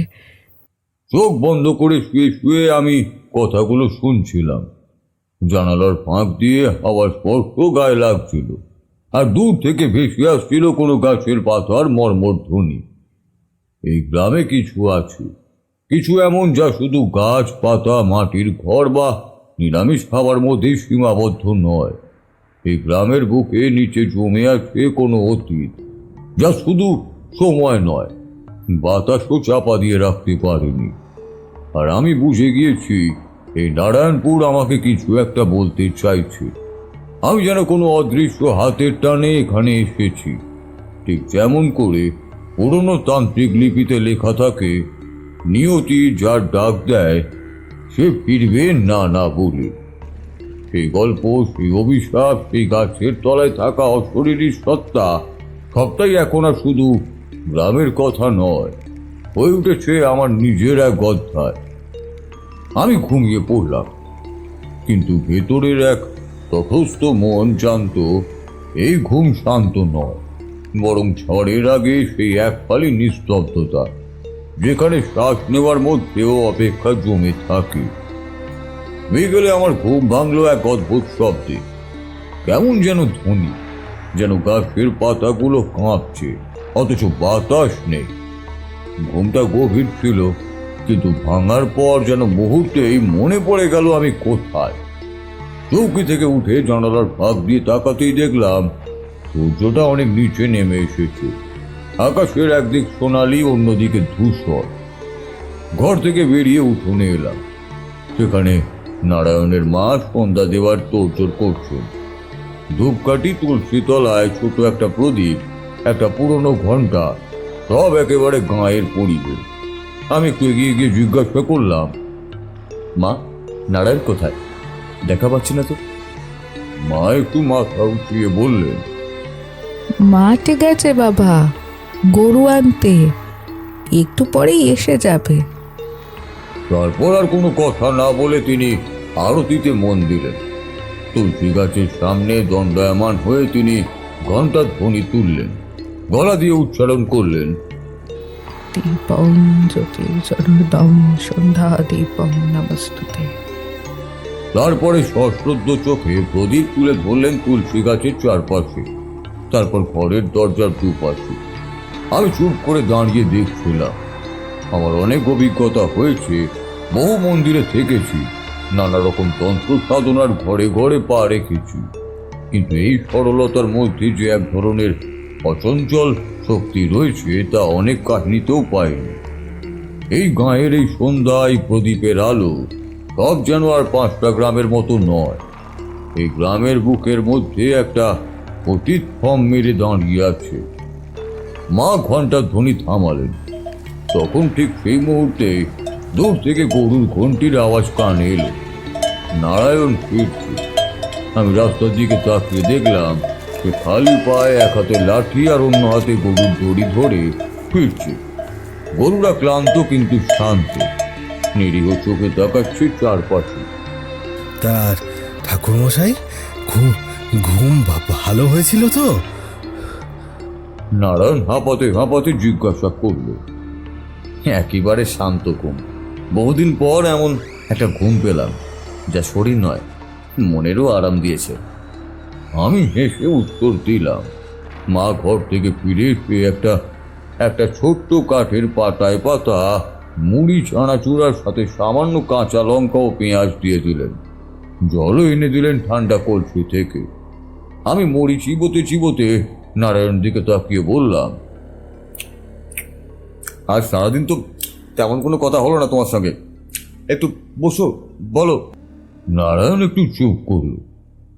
চোখ বন্ধ করে শুয়ে শুয়ে আমি কথাগুলো শুনছিলাম। জানালার ফাঁক দিয়ে হাওয়ার স্পর্শ গায়ে লাগছিল, আর দূর থেকে ভেসে আসছিল কোনো গাছের পাতার মর্মর ধ্বনি। এই গ্রামে কিছু আছে, কিছু এমন যা শুধু গাছ পাতা মাটির ঘর বা নিরামিষ খাবার মধ্যেই সীমাবদ্ধ নয়। এই গ্রামের বুকে নিচে জমে আছে কোনো অতীত, যা শুধু সময় নয়, বাতাসও চাপা দিয়ে রাখতে পারেনি। আর আমি বুঝে গিয়েছি এই নারায়ণপুর আমাকে কিছু একটা বলতে চাইছে। আমি যেন কোনো অদৃশ্য হাতের টানে এখানে এসেছি, ঠিক যেমন করে পুরনো তান্ত্রিক লিপিতে লেখা থাকে, নিয়তি যার ডাক দেয় সে ফিরবে না না বলে। সেই গল্প, সেই অভিশাপ, সেই গাছের তলায় থাকা অশরীরী সত্তা, সবটাই এখন আর শুধু গ্রামের কথা নয়, হয়ে উঠেছে আমার নিজের এক অধ্যায়। আমি ঘুমিয়ে পড়লাম, কিন্তু ভেতরের এক তটস্থ মন জানত এই ঘুম শান্ত নয়, বরং ঝড়ের আগে সেই এক ফালি নিস্তব্ধতা, যেখানে শ্বাস নেওয়ার মধ্যেও অপেক্ষা জমে থাকে। বিকেলে আমার ঘুম ভাঙলো এক অদ্ভুত শব্দে, কেমন যেন ধ্বনি, যেন গাছের পাতাগুলো কাঁপছে, অথচ বাতাস নেই। ঘুমটা গভীর ছিল, কিন্তু ভাঙার পর যেন মুহূর্তেই মনে পড়ে গেল আমি কোথায়। চৌকি থেকে উঠে জানালার ফাঁক দিয়ে তাকাতেই দেখলাম সূর্যটা অনেক নিচে নেমে এসেছে। আকাশের একদিক সোনালি, অন্যদিকে ধূসর। ঘর থেকে বেরিয়ে উঠোনে এলাম, সেখানে নারায়ণের মা সন্ধ্যা দেওয়ার তোড়জোড় করছেন। ধূপকাঠি, তুলসী তলায় ছোট একটা প্রদীপ, একটা পুরনো ঘন্টা, সব একেবারে গাঁয়ের পরিবেশ। আমি একটু এগিয়ে গিয়ে জিজ্ঞাসা করলাম, মা, নারায়ণ কোথায়? দেখা পাচ্ছি না তো। মা একটু মাথা উঠিয়ে বললেন, মাঠে গেছে বাবা, গরু আনতে, একটু পরেই এসে যাবে। তারপর আর কোনো কথা না বলে তিনি আরতিতে মন দিলেন। তুলসী গাছের সামনে দণ্ডায়মান হয়ে তিনি ঘণ্টার ধ্বনি তুললেন, গলা দিয়ে উচ্চারণ করলেন, দীপং জ্যোতির্জনদম সন্ধ্যা দীপং নমস্তুতে। তারপরে সশ্রদ্ধ চোখে প্রদীপ তুলে ধরলেন তুলসী গাছের চারপাশে, তারপর ঘরের দরজার দুপাশে। আমি চুপ করে দাঁড়িয়ে দেখছিলাম। আমার অনেক অভিজ্ঞতা হয়েছে, বহু মন্দিরে থেকেছি, নানা রকম তন্ত্র সাধনার ঘরে ঘরে পা রেখেছি, কিন্তু এই সরলতার মধ্যে যে এক ধরনের অচঞ্চল শক্তি রয়েছে তা অনেক কাহিনীতেও পাইনি। এই গাঁয়ের এই সন্ধ্যা, এই প্রদীপের আলো, সব যেন আর 5টা গ্রামের মতো নয়। এই গ্রামের বুকের মধ্যে একটা অতীত ফর্ম মেরে দাঁড়িয়ে আছে। মা ঘন্টার ধ্বনি থামালেন। তখন ঠিক সেই মুহূর্তে দূর থেকে গরুর ঘন্টির আওয়াজ কানে এলো। নারায়ণ ফিরছে। আমি রাস্তার দিকে তাকিয়ে দেখলাম সে খালি পায়ে এক হাতে লাঠি আর অন্য হাতে গরুর দড়ি ধরে ফিরছে। গরুরা ক্লান্ত কিন্তু শান্ত, নিরীহ চোখে তাকাচ্ছে চারপাশে। তার ঠাকুরমশাই, ঘুম ঘুম ভালো হয়েছিল তো? নারায়ণ হাঁপাতে হাঁপাতে জিজ্ঞাসা করল। একেবারে শান্ত ঘুম। বহুদিন পর এমন একটা ঘুম পেলাম, যা শরীর নয়, মনেরও আরাম দিয়েছে। আমি হেসে উত্তর দিলাম। মা ঘর থেকে ফিরে এসে একটা ছোট্ট কাঠের পাতায় পাতা মুড়ি, চানাচুরার সাথে সামান্য কাঁচা লঙ্কা ও পেঁয়াজ দিয়ে দিলেন। জলও এনে দিলেন ঠান্ডা কলসি থেকে। আমি মুড়ি চিবোতে চিবোতে নারায়ণ দিকে তাকিয়ে বললাম, আজ সারাদিন তো তেমন কোনো কথা হলো না তোমার সঙ্গে, একটু বসো, বলো। নারায়ণ একটু চুপ করল।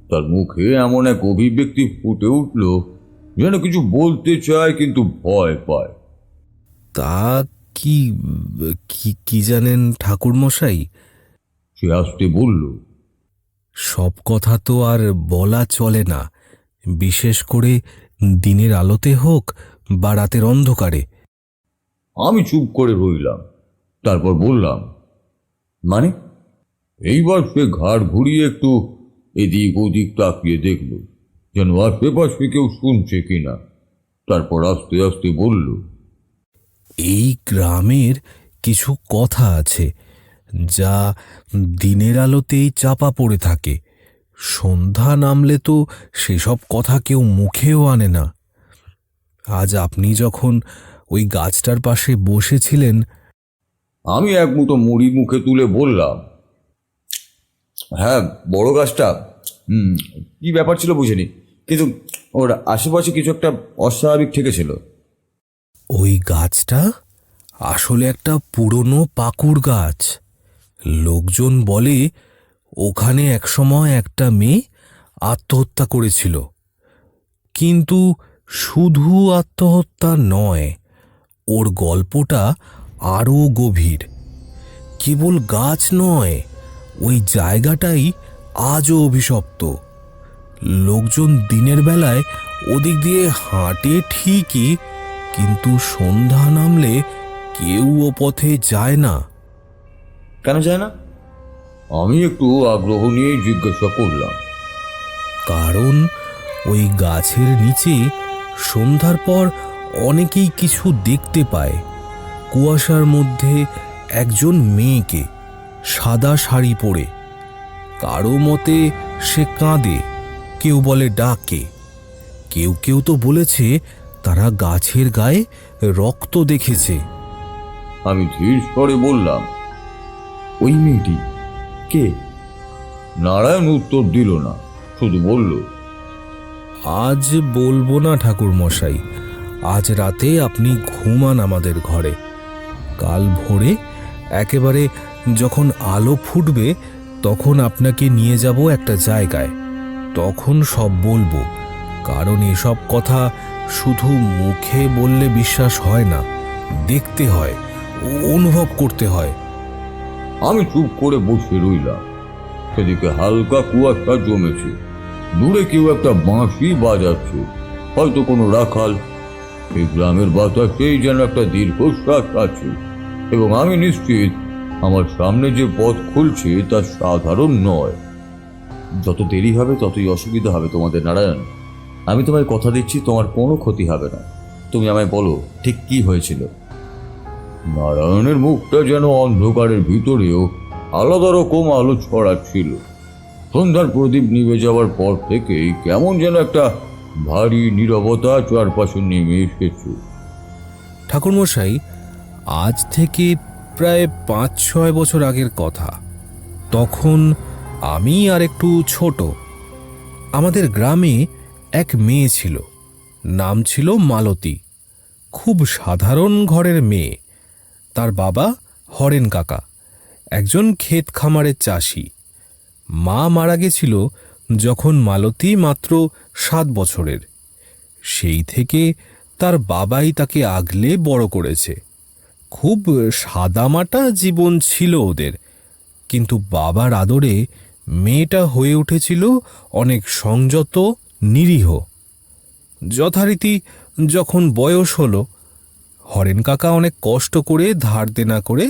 তার মুখে এমন এক অভিব্যক্তি ফুটে উঠল যেন কিছু বলতে চায় কিন্তু ভয় পায়। তা কি কি কি জানেন ঠাকুরমশাই? সে আসতে বলল। সব কথা তো আর বলা চলে না, বিশেষ করে দিনের আলোতে হোক বা রাতের অন্ধকারে। আমি চুপ করে রইলাম, তারপর বললাম, মানে? এইবার সে ঘাড় ঘুরিয়ে একটু এদিক ওদিক তাকিয়ে দেখল, যেন আশেপাশে কেউ শুনছে কিনা। তারপর আস্তে আস্তে বলল, এই গ্রামের কিছু কথা আছে যা দিনের আলোতেই চাপা পড়ে থাকে, সন্ধ্যা নামলে তো সেসব কথা কেউ মুখেও আনে না। আজ আপনি যখন ওই গাছটার পাশে বসেছিলেন, আমি এক মুঠো মুড়ি মুখে তুলে বললাম, হ্যাঁ, বড় গাছটা। কি ব্যাপার ছিল বুঝিনি, কিন্তু ওর আশেপাশে কিছু একটা অস্বাভাবিক ঠেকেছিল। ওই গাছটা আসলে একটা পুরনো পাকুড় গাছ। লোকজন বলে ওখানে একসময় একটা মেয়ে আত্মহত্যা করেছিল। কিন্তু শুধু আত্মহত্যা নয়, ওর গল্পটা আরও গভীর। কেবল গাছ নয়, ওই জায়গাটাই আজও অভিশপ্ত। লোকজন দিনের বেলায় ওদিক দিয়ে হাঁটে ঠিকই, কিন্তু সন্ধ্যা নামলে কেউ ও পথে যায় না। কেন যায় না? আমি একটু আগ্রহ নিয়ে জিজ্ঞাসা করলাম। কারণ ওই গাছের নিচে সন্ধ্যার পর অনেকেই কিছু দেখতে পায়। কুয়াশার মধ্যে একজন মেয়েকে, সাদা শাড়ি পরে। কারো মতে সে কাঁদে, কেউ বলে ডাকে, কেউ কেউ তো বলেছে তারা গাছের গায়ে রক্ত দেখেছে। আমি ধীর স্বরে বললাম, ওই মেয়েটি কে? নারায়ণ উত্তর দিল না, শুধু বলল, আজ বলবো না ঠাকুর মশাই, আজ রাতে আপনি ঘুমান আমাদের ঘরে। কাল ভোরে একেবারে যখন আলো ফুটবে তখন আপনাকে নিয়ে যাব একটা জায়গায়, তখন সব বলবো। কারণ এসব কথা শুধু মুখে বললে বিশ্বাস হয় না, দেখতে হয়, অনুভব করতে হয়। আমি চুপ করে বসে রইলাম। সেদিকে হালকা কুয়াশা জমেছে, দূরে কেউ একটা বাঁশি বাজাচ্ছে, হয়তো কোনো রাখাল। এই গ্রামের বাতাসেই যেন একটা দীর্ঘশ্বাস আছে, এবং আমি নিশ্চিত আমার সামনে যে পথ খুলছে তা সাধারণ নয়। যত দেরি হবে ততই অসুবিধা হবে তোমাদের, নারায়ণ। আমি তোমায় কথা দিচ্ছি, তোমার কোনো ক্ষতি হবে না। তুমি আমায় বলো ঠিক কি হয়েছিল। নারায়ণের মুখটা যেন অন্ধকারের ভিতরেও আলাদা রকম আলো ছড়াচ্ছিল। সন্ধ্যার প্রদীপ নিভে যাওয়ার পর থেকেই কেমন যেন একটা ভারী নীরবতা চারপাশে নেমে এসেছে। ঠাকুরমশাই, আজ থেকে প্রায় 5-6 বছর আগের কথা। তখন আমি আর একটু ছোট। আমাদের গ্রামে এক মেয়ে ছিল, নাম ছিল মালতী। খুব সাধারণ ঘরের মেয়ে। তার বাবা হরেন কাকা, একজন ক্ষেত খামারের চাষি। মা মারা গেছিল যখন মালতী মাত্র 7 বছরের। সেই থেকে তার বাবাই তাকে আগলে বড় করেছে। খুব সাদামাটা জীবন ছিল ওদের, কিন্তু বাবার আদরে মেয়েটা হয়ে উঠেছিল অনেক সংযত, নিরীহ। যথারীতি যখন বয়স হলো, হরেন কাকা অনেক কষ্ট করে ধার দেনা করে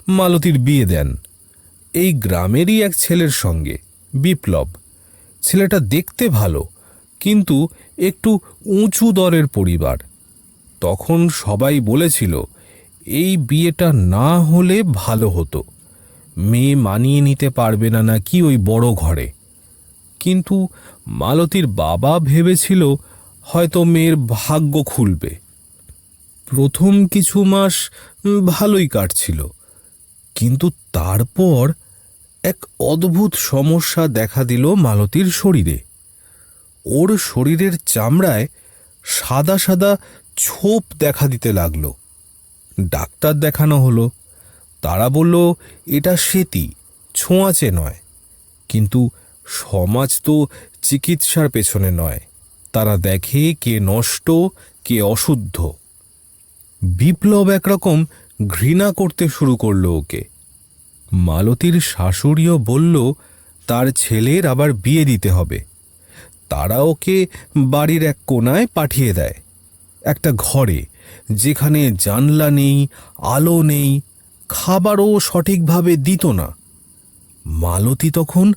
মালতীর বিয়ে দেন এই গ্রামেরই এক ছেলের সঙ্গে, বিপ্লব। ছেলেটা দেখতে ভালো, কিন্তু একটু উঁচু দরের পরিবার। তখন সবাই বলেছিল এই বিয়েটা না হলে ভালো হতো, মেয়ে মানিয়ে নিতে পারবে না নাকি ওই বড় ঘরে। কিন্তু মালতীর বাবা ভেবেছিল হয়তো মেয়ের ভাগ্য খুলবে। প্রথম কিছু মাস ভালোই কাটছিল, কিন্তু তারপর এক অদ্ভুত সমস্যা দেখা দিল মালতীর শরীরে। ওর শরীরের চামড়ায় সাদা সাদা ছোপ দেখা দিতে লাগলো। ডাক্তার দেখানো হলো, তারা বলল এটা সেতি, ছোঁয়াচে নয়। কিন্তু সমাজ তো চিকিৎসার পেছনে নয়, তারা দেখে কে নষ্ট কে অশুদ্ধ। বিপ্লব একরকম ঘৃণা করতে শুরু করলো ওকে। মালতীর শাশুড়িও বলল তার ছেলের আবার বিয়ে দিতে হবে। তারা ওকে বাড়ির এক কোণায় পাঠিয়ে দেয়, একটা ঘরে যেখানে জানলা নেই, আলো নেই, খাবারও সঠিকভাবে দিত না। মালতী তখন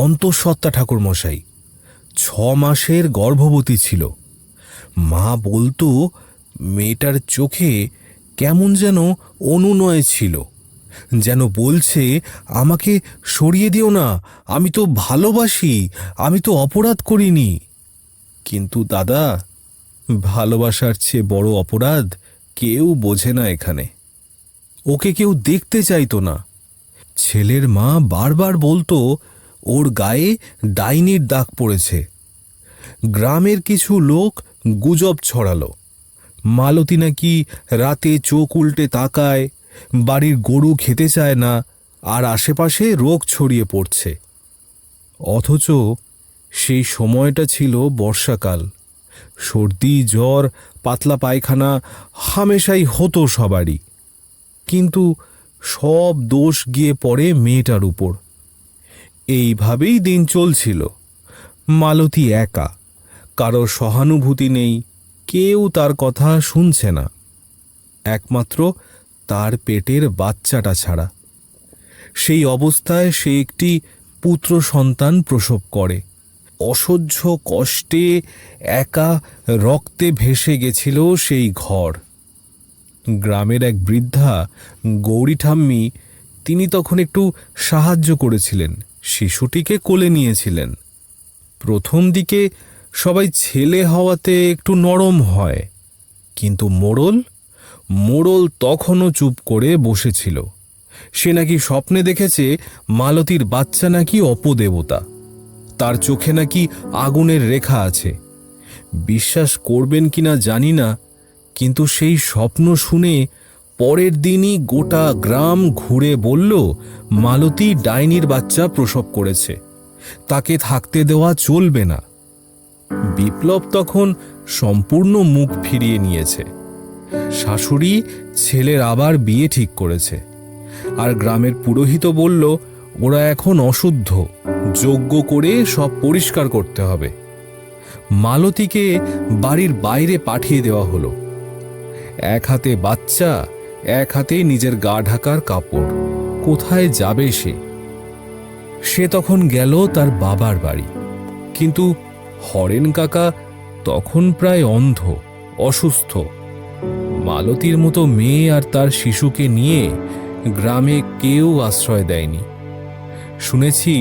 অন্তঃসত্ত্বা ঠাকুরমশাই, 6 মাসের গর্ভবতী ছিল। মা বলতো মেয়েটার চোখে কেমন যেন অনুনয় ছিল, যেন বলছে আমাকে সরিয়ে দিও না, আমি তো ভালোবাসি, আমি তো অপরাধ করিনি। কিন্তু দাদা, ভালোবাসার চেয়ে বড় অপরাধ কেউ বোঝে না এখানে। ওকে কেউ দেখতে চাইতো না। ছেলের মা বারবার বলতো ওর গায়ে ডাইনির দাগ পড়েছে। গ্রামের কিছু লোক গুজব ছড়ালো, মালতী নাকি রাতে চোখ উল্টে তাকায়, বাড়ির গরু খেতে চায় না, আর আশেপাশে রোগ ছড়িয়ে পড়ছে। অথচ সেই সময়টা ছিল বর্ষাকাল। সর্দি, জ্বর, পাতলা পায়খানা হামেশাই হতো সবারই। কিন্তু সব দোষ গিয়ে পড়ে মেয়েটার উপর। এইভাবেই দিন চলছিল। মালতী একা, কারো সহানুভূতি নেই, কেউ তার কথা শুনছে না, একমাত্র তার পেটের বাচ্চাটা ছাড়া। সেই অবস্থায় সে একটি পুত্র সন্তান প্রসব করে। অসহ্য কষ্টে একা রক্তে ভেসে গেছিল সেই ঘর। গ্রামের এক বৃদ্ধা গৌরী ঠাম্মি, তিনি তখন একটু সাহায্য করেছিলেন, শিশুটিকে কোলে নিয়েছিলেন। প্রথম দিকে সবাই ছেলে হওয়াতে একটু নরম হয়, কিন্তু মোড়ল তখনও চুপ করে বসেছিল। সে নাকি স্বপ্নে দেখেছে মালতীর বাচ্চা নাকি অপদেবতা, তার চোখে নাকি আগুনের রেখা আছে। বিশ্বাস করবেন কিনা জানি না, কিন্তু সেই স্বপ্ন শুনে পরের দিনই গোটা গ্রাম ঘুরে বলল মালতী ডাইনির বাচ্চা প্রসব করেছে, তাকে থাকতে দেওয়া চলবে না। বিপ্লব তখন সম্পূর্ণ মুখ ফিরিয়ে নিয়েছে। শাশুড়ি ছেলের আবার বিয়ে ঠিক করেছে, আর গ্রামের পুরোহিত বলল ওরা এখন অশুদ্ধ, যজ্ঞ করে সব পরিষ্কার করতে হবে। মালতীকে বাড়ির বাইরে পাঠিয়ে দেওয়া হলো। এক হাতে বাচ্চা, এক হাতে নিজের গা ঢাকার কাপড়। কোথায় যাবে সে তখন গেল তার বাবার বাড়ি। কিন্তু হরেন কাকা তখন প্রায় অন্ধ, অসুস্থ। মালতীর মতো মেয়ে আর তার শিশুকে নিয়ে গ্রামে কেউ আশ্রয় দেয়নি। শুনেছি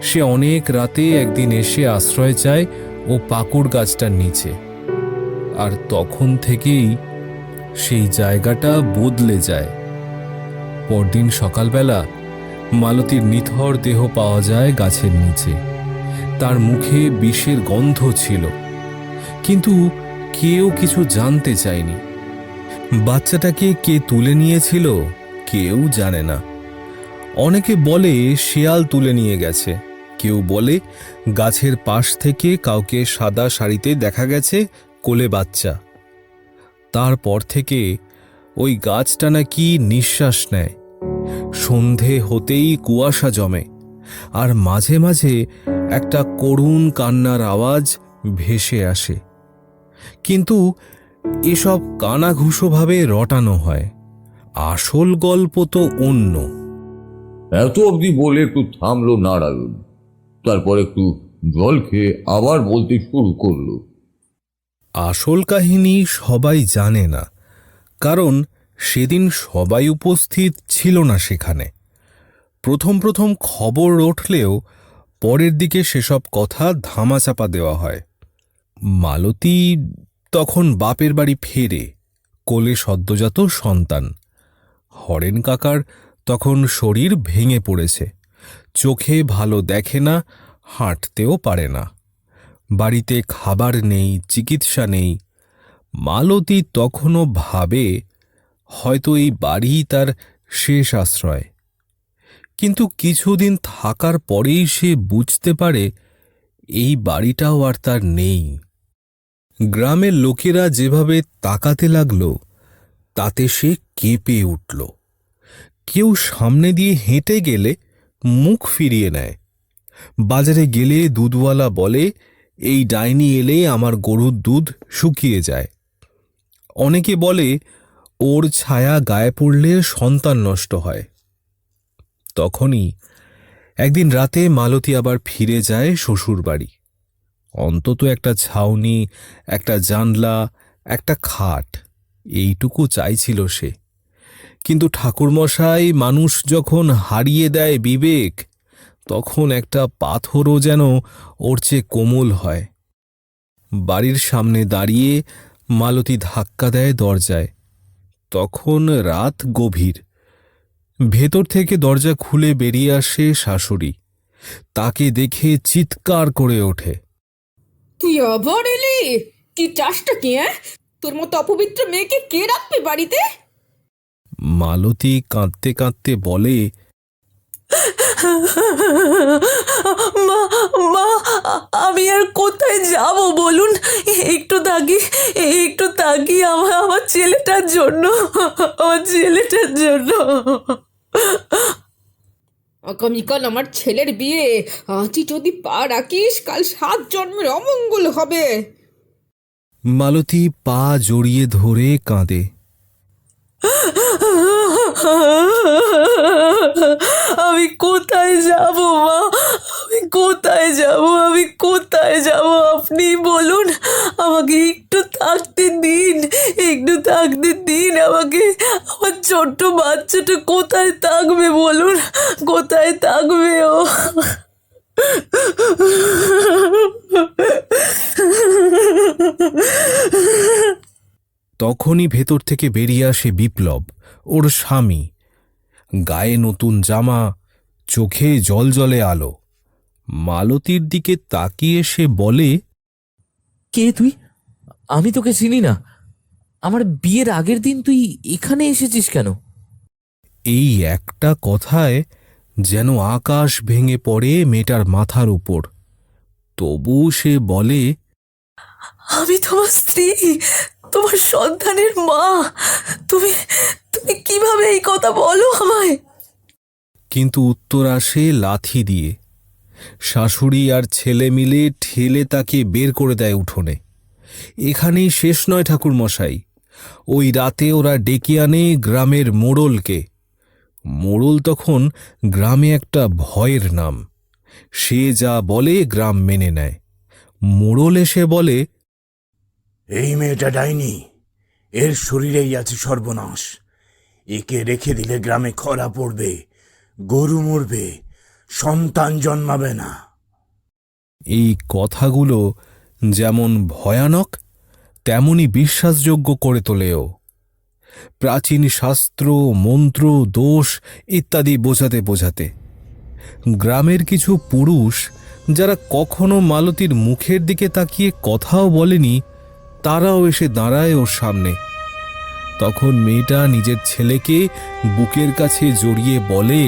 সে অনেক রাতে একদিন এসে আশ্রয় চায় ও পাকুড় গাছটার নিচে, আর তখন থেকেই সেই জায়গাটা বদলে যায়। পরদিন সকালবেলা মালতীর নিথর দেহ পাওয়া যায় গাছের নিচে। তার মুখে বিষের গন্ধ ছিল, কিন্তু কেউ কিছু জানতে চায়নি। বাচ্চাটাকে কে তুলে নিয়েছিল কেউ জানে না। অনেকে বলে শিয়াল তুলে নিয়ে গেছে, কেউ বলে গাছের পাশ থেকে কাউকে সাদা শাড়িতে দেখা গেছে কোলে বাচ্চা। তারপর থেকে ওই গাছটা নাকি নিঃশ্বাস নেয়। সন্ধে হতেই কুয়াশা জমে, আর মাঝে মাঝে একটা করুণ কান্নার আওয়াজ ভেসে আসে। কিন্তু এসব কানাঘুষোভাবে রটানো হয়, আসল গল্প তো অন্য। এত অবধি বলে একটু থামলো নারায়ণ, তারপর একটু জল খেয়ে আবার বলতে শুরু করলো। আসল কাহিনী সবাই জানে না, কারণ সেদিন সবাই উপস্থিত ছিল না সেখানে। প্রথম প্রথম খবর উঠলেও পরের দিকে সেসব কথা ধামাচাপা দেওয়া হয়। মালতী তখন বাপের বাড়ি ফেরে, কোলে সদ্যজাত সন্তান। হরেন কাকার তখন শরীর ভেঙে পড়েছে, চোখে ভালো দেখে না, হাঁটতেও পারে না। বাড়িতে খাবার নেই, চিকিৎসা নেই। মালতী তখনও ভাবে হয়তো এই বাড়ি তার শেষ আশ্রয়। কিন্তু কিছুদিন থাকার পরেই সে বুঝতে পারে এই বাড়িটাও আর তার নেই। গ্রামের লোকেরা যেভাবে তাকাতে লাগলো তাতে সে কেঁপে উঠল। কেউ সামনে দিয়ে হেঁটে গেলে মুখ ফিরিয়ে নেয়। বাজারে গেলে দুধওয়ালা বলে, এই ডাইনি এলে আমার গরুর দুধ শুকিয়ে যায়। অনেকে বলে ওর ছায়া গায়ে পড়লে সন্তান নষ্ট হয়। তখনই একদিন রাতে মালতী আবার ফিরে যায় শ্বশুর বাড়ি। অন্তত একটা ছাউনি, একটা জানলা, একটা খাট, এইটুকু চাইছিল সে। কিন্তু ঠাকুরমশাই, মানুষ যখন হারিয়ে দেয় বিবেক, তখন একটা পাথরও যেন ওর চেয়ে কোমল হয়। বাড়ির সামনে দাঁড়িয়ে মালতী ধাক্কা দেয় দরজায়। তখন রাত গভীর। ভেতর থেকে দরজা খুলে বেরিয়ে আসে শাশুড়ি। তাকে দেখে চিৎকার করে ওঠে, তুই আবার এলি? কি চাষটা কি? তোর মতো অপবিত্র মেয়েকে কে রাখবে বাড়িতে? মালতী কাঁদতে কাঁদতে বলে, মা মা, আমি আর কোথায় যাব বলুন? একটু থাকি আমার ছেলেটার জন্য, আগামীকাল আমার ছেলের বিয়ে। আজই যদি পা রাখিস, কাল 7 জন্মের অমঙ্গল হবে। মালতী পা জড়িয়ে ধরে কাঁদে। আমি কোথায় যাব মা? আমি কোথায় যাব? আপনি বলুন, আমাকে একটু থাকতে দিন আমাকে। আমার ছোট্ট বাচ্চাটা কোথায় থাকবে বলুন? কোথায় থাকবে ও? তখনই ভেতর থেকে বেরিয়ে আসে বিপ্লব, ওর স্বামী। গায়ে নতুন জামা, চোখে জলজলে আলো। মালতীর দিকে তাকিয়ে সে বলে, কে তুই? আমি তোকে চিনি না। আমার বিয়ের আগের দিন তুই এখানে এসেছিস কেন? এই একটা কথায় যেন আকাশ ভেঙে পড়ে মেয়েটার মাথার উপর। তবু সে বলে, আমি তোমার স্ত্রী, তোমার সন্তানের মা। তুমি কিভাবে এই কথা বলো আমায়? কিন্তু উত্তর আসে লাথি দিয়ে। শাশুড়ি আর ছেলে মিলে ঠেলে তাকে বের করে দেয় উঠোনে। এখানেই শেষ নয় ঠাকুরমশাই। ওই রাতে ওরা ডেকে আনে গ্রামের মোড়লকে। মোড়ল তখন গ্রামে একটা ভয়ের নাম। সে যা বলে গ্রাম মেনে নেয়। মোড়ল এসে বলে, এই মেয়েটা ডাইনি, এর শরীরেই আছে সর্বনাশ। একে রেখে দিলে গ্রামে খরা পড়বে, গরু মরবে, সন্তান জন্মাবে না। এই কথাগুলো যেমন ভয়ানক, তেমনি বিশ্বাসযোগ্য করে তোলেও। প্রাচীন শাস্ত্র, মন্ত্র, দোষ ইত্যাদি বোঝাতে গ্রামের কিছু পুরুষ, যারা কখনো মালতীর মুখের দিকে তাকিয়ে কথাও বলেনি, তারাও এসে দাঁড়ায় ওর সামনে। তখন মেয়েটা নিজের ছেলেকে বুকের কাছে জড়িয়ে বলে,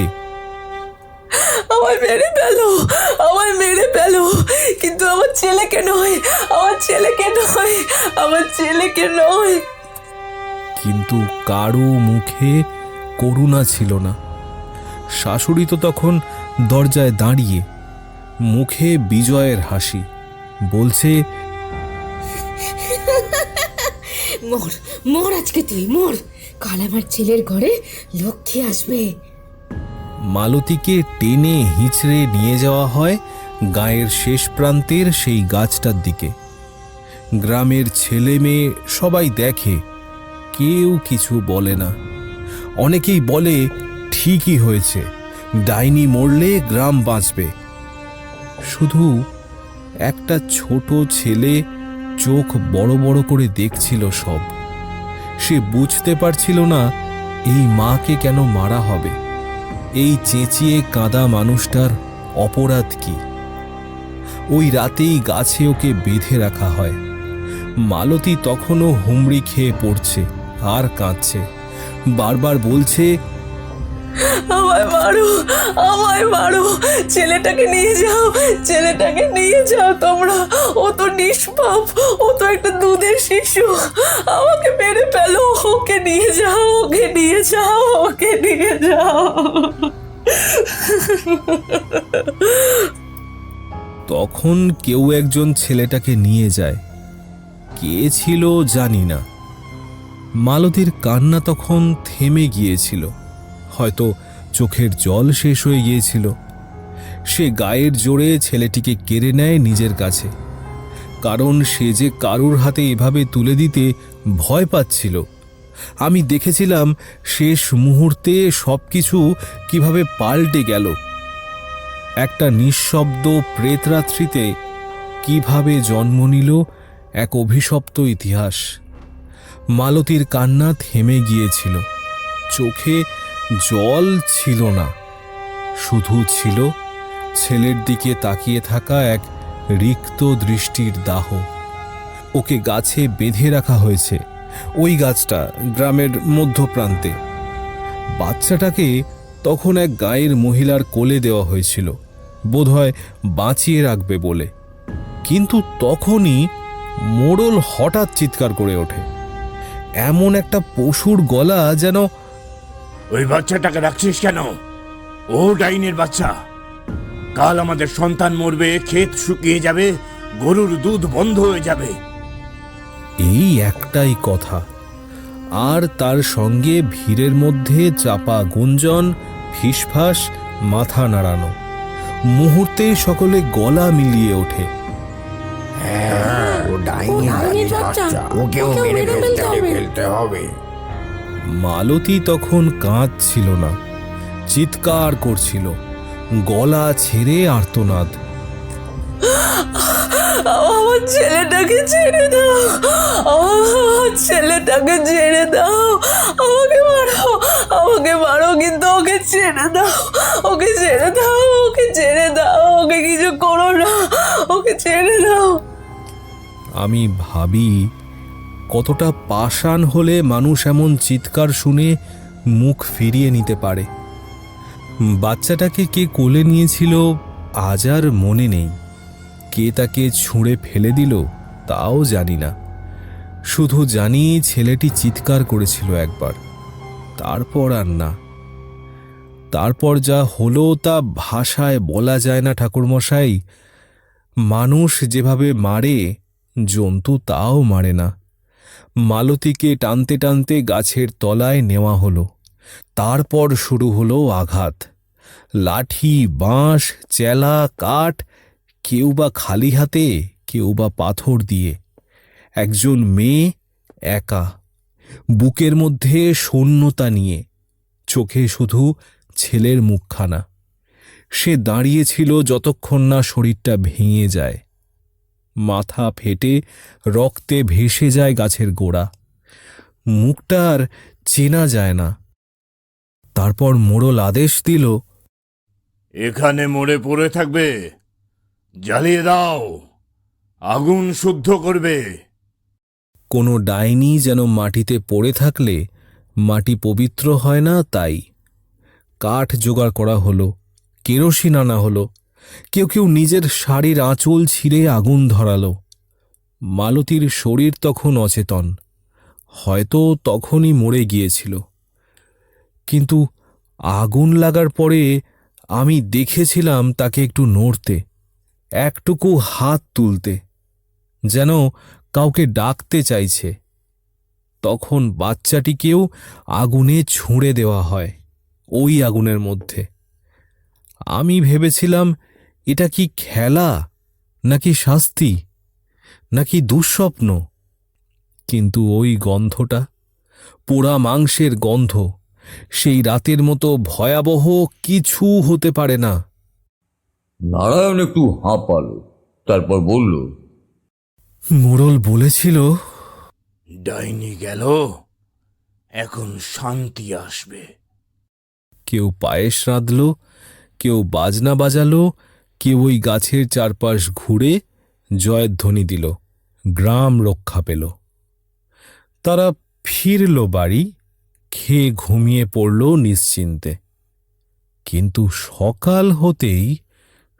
আমায় মেরে ফেলো, কিন্তু আমার ছেলেকে নয়। কিন্তু কারো মুখে করুণা ছিল না। শাশুড়ি তো তখন দরজায় দাঁড়িয়ে, মুখে বিজয়ের হাসি, বলছে, মর আজকে, তুই মর। কাল আমার ছেলের ঘরে লক্ষ্মী আসবে। মালতীকে টেনে হিঁচড়ে নিয়ে যাওয়া হয় গায়ের শেষ প্রান্তের সেই গাছটার দিকে। গ্রামের ছেলে মেয়ে সবাই দেখে, কেউ কিছু বলে না। অনেকেই বলে, ঠিকই হয়েছে, ডাইনি মরলে গ্রাম বাঁচবে। শুধু একটা ছোট ছেলে চোখ বড় বড় করে দেখছিল সব। সে বুঝতে পারছিল না এই মাকে কেন মারা হবে, এই চেঁচিয়ে কাঁদা মানুষটার অপরাধ কি। ওই রাতেই গাছে ওকে বেঁধে রাখা হয়। মালতী তখনও হুমড়ি খেয়ে পড়ছে আর কাঁদছে, বারবার বলছে, আমায় মারো, ছেলেটাকে নিয়ে যাও তোমরা। ও তো নিষ্পাপ, ও তো একটা দুধের শিশু, আমাকে মেরে ফেলো, ওকে নিয়ে যাও, ওকে নিয়ে যাও, ওকে নিয়ে যাও। তখন কেউ একজন ছেলেটাকে নিয়ে যায়। কে ছিল জানি না। মালতীর কান্না তখন থেমে গিয়েছিল, হয়তো চোখের জল শেষ হয়ে গিয়েছিল। সে গায়ের জোরে ছেলেটিকে কেড়ে নেয় নিজের কাছে, কারণ সে যে কারুর হাতে এভাবে তুলে দিতে ভয় পাচ্ছিল। আমি দেখেছিলাম শেষ মুহূর্তে সবকিছু কিভাবে পাল্টে গেল। একটা নিঃশব্দ প্রেতরাত্রিতে কিভাবে জন্ম নিল এক অভিশপ্ত ইতিহাস। মালতীর কান্না থেমে গিয়েছিল, চোখে জল ছিল না, শুধু ছিল ছেলের দিকে তাকিয়ে থাকা এক রিক্ত দৃষ্টির দাহ। ওকে গাছে বেঁধে রাখা হয়েছে, ওই গাছটা গ্রামের মধ্যপ্রান্তে। বাচ্চাটাকে তখন এক গাঁয়ের মহিলার কোলে দেওয়া হয়েছিল, বোধহয় বাঁচিয়ে রাখবে বলে। কিন্তু তখনই মোড়ল হঠাৎ চিৎকার করে ওঠে, এমন একটা পশুর গলা যেন। ওই বাচ্চাটাকে রাখছিস কেন? ও ডাইনের বাচ্চা। কাল আমাদের সন্তান মরবে, ক্ষেত শুকিয়ে যাবে, গরুর দুধ বন্ধ হয়ে যাবে। এই একটাই কথা, আর তার সঙ্গে ভিড়ের মধ্যে চাপা গুঞ্জন, ফিসফাস, মাথা নাড়ানো। মুহূর্তে সকলে গলা মিলিয়ে ওঠে। মালতী তখন কাঁদছিল না, চিৎকার করছিল, গলা ছেড়ে আর্তনাদ। আমার ছেলেটাকে ছেড়ে দাও, আমার ছেলেটাকে ছেড়ে দাও, আমাকে মারো, আমাকে মারো, কিন্তু ওকে ছেড়ে দাও, ওকে ছেড়ে দাও, ওকে ছেড়ে দাও, ওকে কিছু করো না, ওকে ছেড়ে দাও। আমি ভাবি কতটা পাষাণ হলে মানুষ এমন চিৎকার শুনে মুখ ফিরিয়ে নিতে পারে। বাচ্চাটাকে কে কোলে নিয়েছিল আজ আর মনে নেই, কে তাকে ছুঁড়ে ফেলে দিল তাও জানি না। শুধু জানি ছেলেটি চিৎকার করেছিল একবার, তারপর আর না। তারপর যা হলো তা ভাষায় বলা যায় না ঠাকুরমশাই। মানুষ যেভাবে মারে, জন্তু তাও মারে না। মালতীকে টানতে টানতে গাছের তলায় নেওয়া হলো। তারপর শুরু হলো আঘাত। লাঠি, বাঁশ, চেলা, কাঠ, কেউ বা খালি হাতে, কেউ বা পাথর দিয়ে। একজন মেয়ে একা, বুকের মধ্যে শূন্যতা নিয়ে, চোখে শুধু ছেলের মুখখানা। সে দাঁড়িয়েছিল যতক্ষণ না শরীরটা ভেঙে যায়, মাথা ফেটে রক্তে ভেসে যায় গাছের গোড়া। মুখটা আর চেনা যায় না। তারপর মোড়ল আদেশ দিল, এখানে মরে পড়ে থাকবে, জ্বালিয়ে দাও, আগুন শুদ্ধ করবে। কোনো ডাইনি যেন মাটিতে পড়ে থাকলে মাটি পবিত্র হয় না, তাই কাঠ জোগাড় করা হলো, কেরোসিন আনা হলো, কেউ কেউ নিজের শাড়ির আঁচল ছিঁড়ে আগুন ধরালো। মালতীর শরীর তখন অচেতন, হয়তো তখনই মরে গিয়েছিল। কিন্তু আগুন লাগার পরে আমি দেখেছিলাম তাকে একটু নড়তে, একটুকু হাত তুলতে, যেন কাউকে ডাকতে চাইছে। তখন বাচ্চাটিকেও আগুনে ছুঁড়ে দেওয়া হয়, ওই আগুনের মধ্যে। আমি ভেবেছিলাম এটা কি খেলা, নাকি শাস্তি, নাকি দুঃস্বপ্ন। কিন্তু ওই গন্ধটা, পোড়া মাংসের গন্ধ, সেই রাতের মতো ভয়াবহ কিছু হতে পারে না। নারায়ণ একটু হাঁপালো, তারপর বলল, মোড়ল বলেছিল, ডাইনি গেল, এখন শান্তি আসবে। কেউ পায়েস রাঁধল, কেউ বাজনা বাজালো, কেউ ওই গাছের চারপাশ ঘুরে জয়ধ্বনি দিল, গ্রাম রক্ষা পেল। তারা ফিরল বাড়ি, খেয়ে ঘুমিয়ে পড়ল নিশ্চিন্তে। কিন্তু সকাল হতেই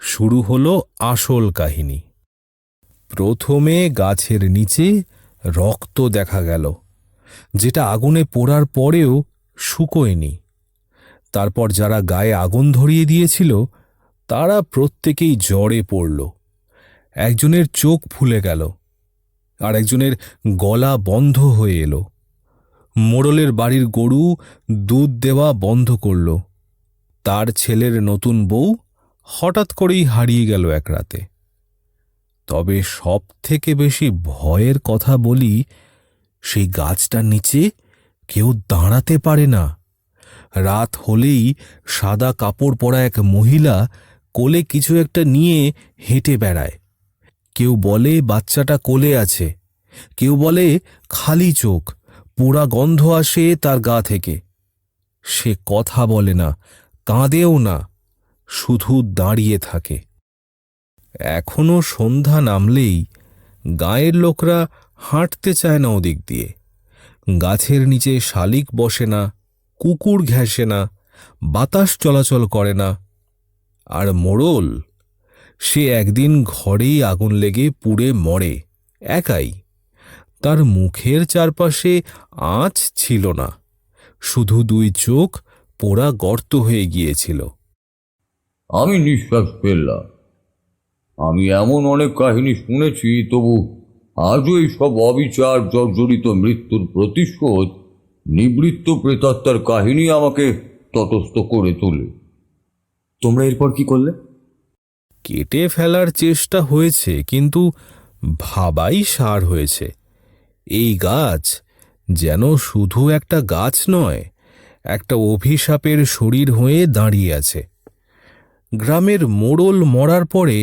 শুরু হলো আসল কাহিনী। প্রথমে গাছের নিচে রক্ত দেখা গেল, যেটা আগুনে পোড়ার পরেও শুকোয়নি। তারপর যারা গায়ে আগুন ধরিয়ে দিয়েছিল তারা প্রত্যেকেই জ্বরে পড়ল। একজনের চোখ ফুলে গেল, আর একজনের গলা বন্ধ হয়ে এলো। মোড়লের বাড়ির গরু দুধ দেওয়া বন্ধ করল। তার ছেলের নতুন বউ হঠাৎ করেই হারিয়ে গেল এক রাতে। তবে সব থেকে বেশি ভয়ের কথা বলি, সেই গাছটার নিচে কেউ দাঁড়াতে পারে না। রাত হলেই সাদা কাপড় পরা এক মহিলা কোলে কিছু একটা নিয়ে হেঁটে বেড়ায়। কেউ বলে বাচ্চাটা কোলে আছে, কেউ বলে খালি চোখ, পোড়া গন্ধ আসে তার গা থেকে। সে কথা বলে না, কাঁদেও না, শুধু দাঁড়িয়ে থাকে। এখনো সন্ধ্যা নামলেই গাঁয়ের লোকরা হাঁটতে চায় না ওদিক দিয়ে। গাছের নিচে শালিক বসে না, কুকুর ঘেঁষে না, বাতাস চলাচল করে না। আর মোড়ল, সে একদিন ঘরেই আগুন লেগে পুড়ে মরে, একাই। তার মুখের চারপাশে আঁচ ছিল না, শুধু দুই চোখ পোড়া গর্ত হয়ে গিয়েছিল। আমি নিঃশ্বাস ফেললাম। আমি এমন অনেক কাহিনী শুনেছি, তবু আজও এই সব অবিচার জর্জরিত মৃত্যুর প্রতিশোধ, নিবৃত্ত প্রেতাত্মার কাহিনী আমাকে তটস্থ করে তোলে। তোমরা এরপর কি করলে? কেটে ফেলার চেষ্টা হয়েছে, কিন্তু ভাবাই সার হয়েছে। এই গাছ যেন শুধু একটা গাছ নয়, একটা অভিশাপের শরীর হয়ে দাঁড়িয়ে আছে। গ্রামের মোড়ল মরার পরে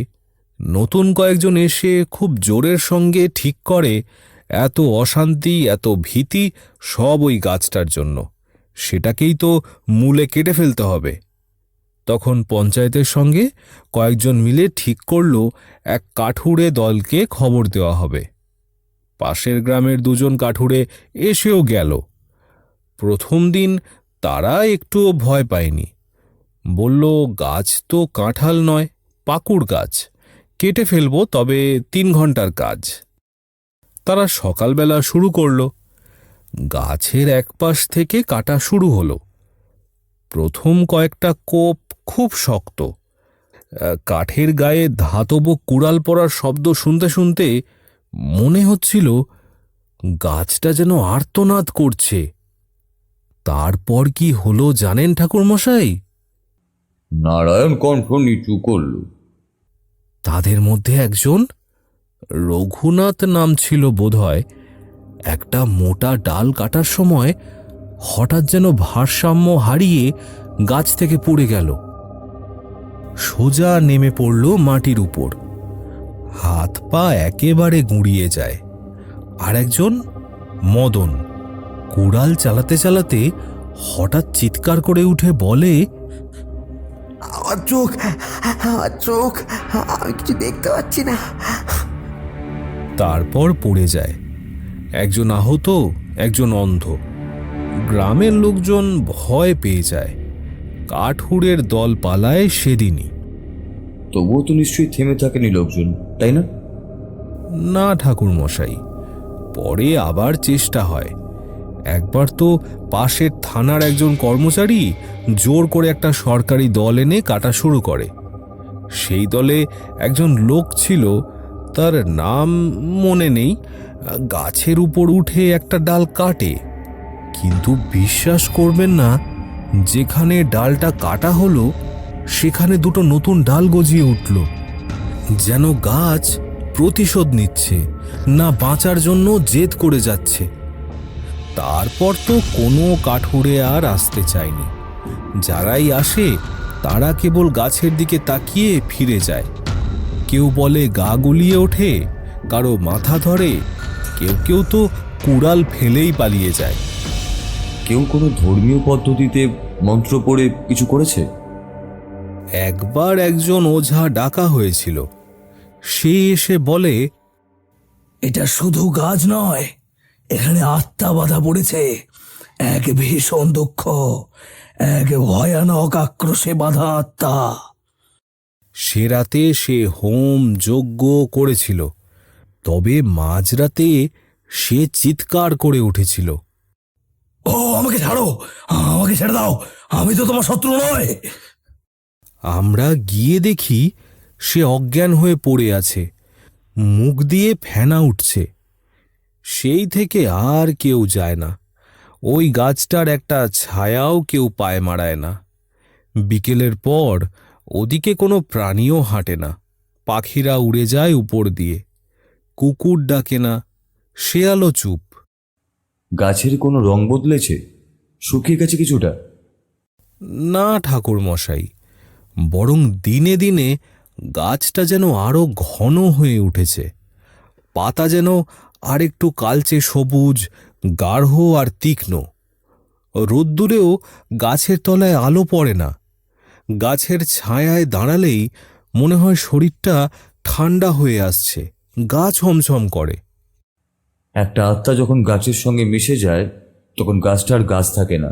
নতুন কয়েকজন এসে খুব জোরের সঙ্গে ঠিক করে এত অশান্তি, এত ভীতি সব ওই গাছটার জন্য। সেটাকেই তো মূলে কেটে ফেলতে হবে। তখন পঞ্চায়েতের সঙ্গে কয়েকজন মিলে ঠিক করল এক কাঠুরে দলকে খবর দেওয়া হবে। পাশের গ্রামের দুজন কাঠুরে এসেও গেল। প্রথম দিন তারা একটুও ভয় পায়নি। বলল, গাছ তো কাঁঠাল নয়, পাকুড় গাছ, কেটে ফেলব, তবে 3 ঘন্টার কাজ। তারা সকালবেলা শুরু করল। গাছের এক পাশ থেকে কাটা শুরু হলো। প্রথম কয়েকটা কোপ খুব শক্ত। কাঠের গায়ে ধাতব কুড়াল পড়ার শব্দ শুনতে শুনতে মনে হচ্ছিল গাছটা যেন আর্তনাদ করছে। তারপর কি হলো জানেন ঠাকুরমশাই? নারায়ণ কণ্ঠ নিচু করল। তাদের মধ্যে একজন, রঘুনাথ নাম ছিল বোধহয়, একটা মোটা ডাল কাটার সময় হঠাৎ যেন ভারসাম্য হারিয়ে গাছ থেকে পড়ে গেল। সোজা নেমে পড়ল মাটির উপর, হাত পা একেবারে গুঁড়িয়ে যায়। আর একজন, মদন, কুড়াল চালাতে চালাতে হঠাৎ চিৎকার করে উঠে বলে, আমার চোখ, আমার চোখ, আমি কিছু দেখতে পাচ্ছি না। তারপর পড়ে যায়। একজন আহত, একজন অন্ধ। গ্রামের লোকজন ভয় পেয়ে যায়। কাঠুরের দল পালায় সেদিনই। তবুও তো নিশ্চয়ই থেমে থাকেনি লোকজন, তাই না? না ঠাকুরমশাই, পরে আবার চেষ্টা হয়। একবার তো পাশের থানার একজন কর্মচারী জোর করে একটা সরকারি দল এনে কাটা শুরু করে। সেই দলে একজন লোক ছিল, তার নাম মনে নেই। গাছের উপর উঠে একটা ডাল কাটে, কিন্তু বিশ্বাস করবেন না, যেখানে ডালটা কাটা হলো সেখানে দুটো নতুন ডাল গজিয়ে উঠল, যেন গাছ প্রতিশোধ নিচ্ছে, না বাঁচার জন্য জেদ করে যাচ্ছে। তারপর তো কোনো কাঠুরে আর আসতে চায়নি। যারাই আসে তারা কেবল গাছের দিকে তাকিয়ে ফিরে যায়। কেউ বলে গা গুলিয়ে ওঠে, কারো মাথা ধরে, কেউ কেউ তো কুড়াল ফেলেই পালিয়ে যায়। কেউ কোনো ধর্মীয় পদ্ধতিতে মন্ত্র পড়ে কিছু করেছে? একবার একজন ওঝা ডাকা হয়েছিল। সে এসে বলে, এটা শুধু গাছ নয়, এখানে আত্মা বাধা পড়েছে, এক ভীষণ দুঃখ, এক ভয়ানক আক্রোশে বাধা আত্মা। সে রাতে সে হোম যজ্ঞ করেছিল, তবে মাঝরাতে সে চিৎকার করে উঠেছিল, ও আমাকে ছাড়ো, আমাকে ছেড়ে দাও, আমি তো তোমার শত্রু নয়। আমরা গিয়ে দেখি সে অজ্ঞান হয়ে পড়ে আছে, মুখ দিয়ে ফেনা উঠছে। সেই থেকে আর কেউ যায় না। ওই গাছটার একটা ছায়াও কেউ পায়ে মারায় না। বিকেলের পর ওদিকে কোনো প্রাণীও হাঁটে না। পাখিরা উড়ে যায় উপর দিয়ে, কুকুর ডাকে না, শেয়ালও চুপ। গাছের কোনো রং বদলেছে? শুকিয়ে গেছে কিছুটা? না ঠাকুর মশাই, বরং দিনে দিনে গাছটা যেন আরো ঘন হয়ে উঠেছে। পাতা যেন আরেকটু কালচে সবুজ, গাঢ় আর তীক্ষ্ণ। রোদ্দুরেও গাছের তলায় আলো পড়ে না। গাছের ছায়ায় দাঁড়ালেই মনে হয় শরীরটা ঠান্ডা হয়ে আসছে, গা ছমছম করে। একটা আত্মা যখন গাছের সঙ্গে মিশে যায় তখন গাছটা আর গাছ থাকে না,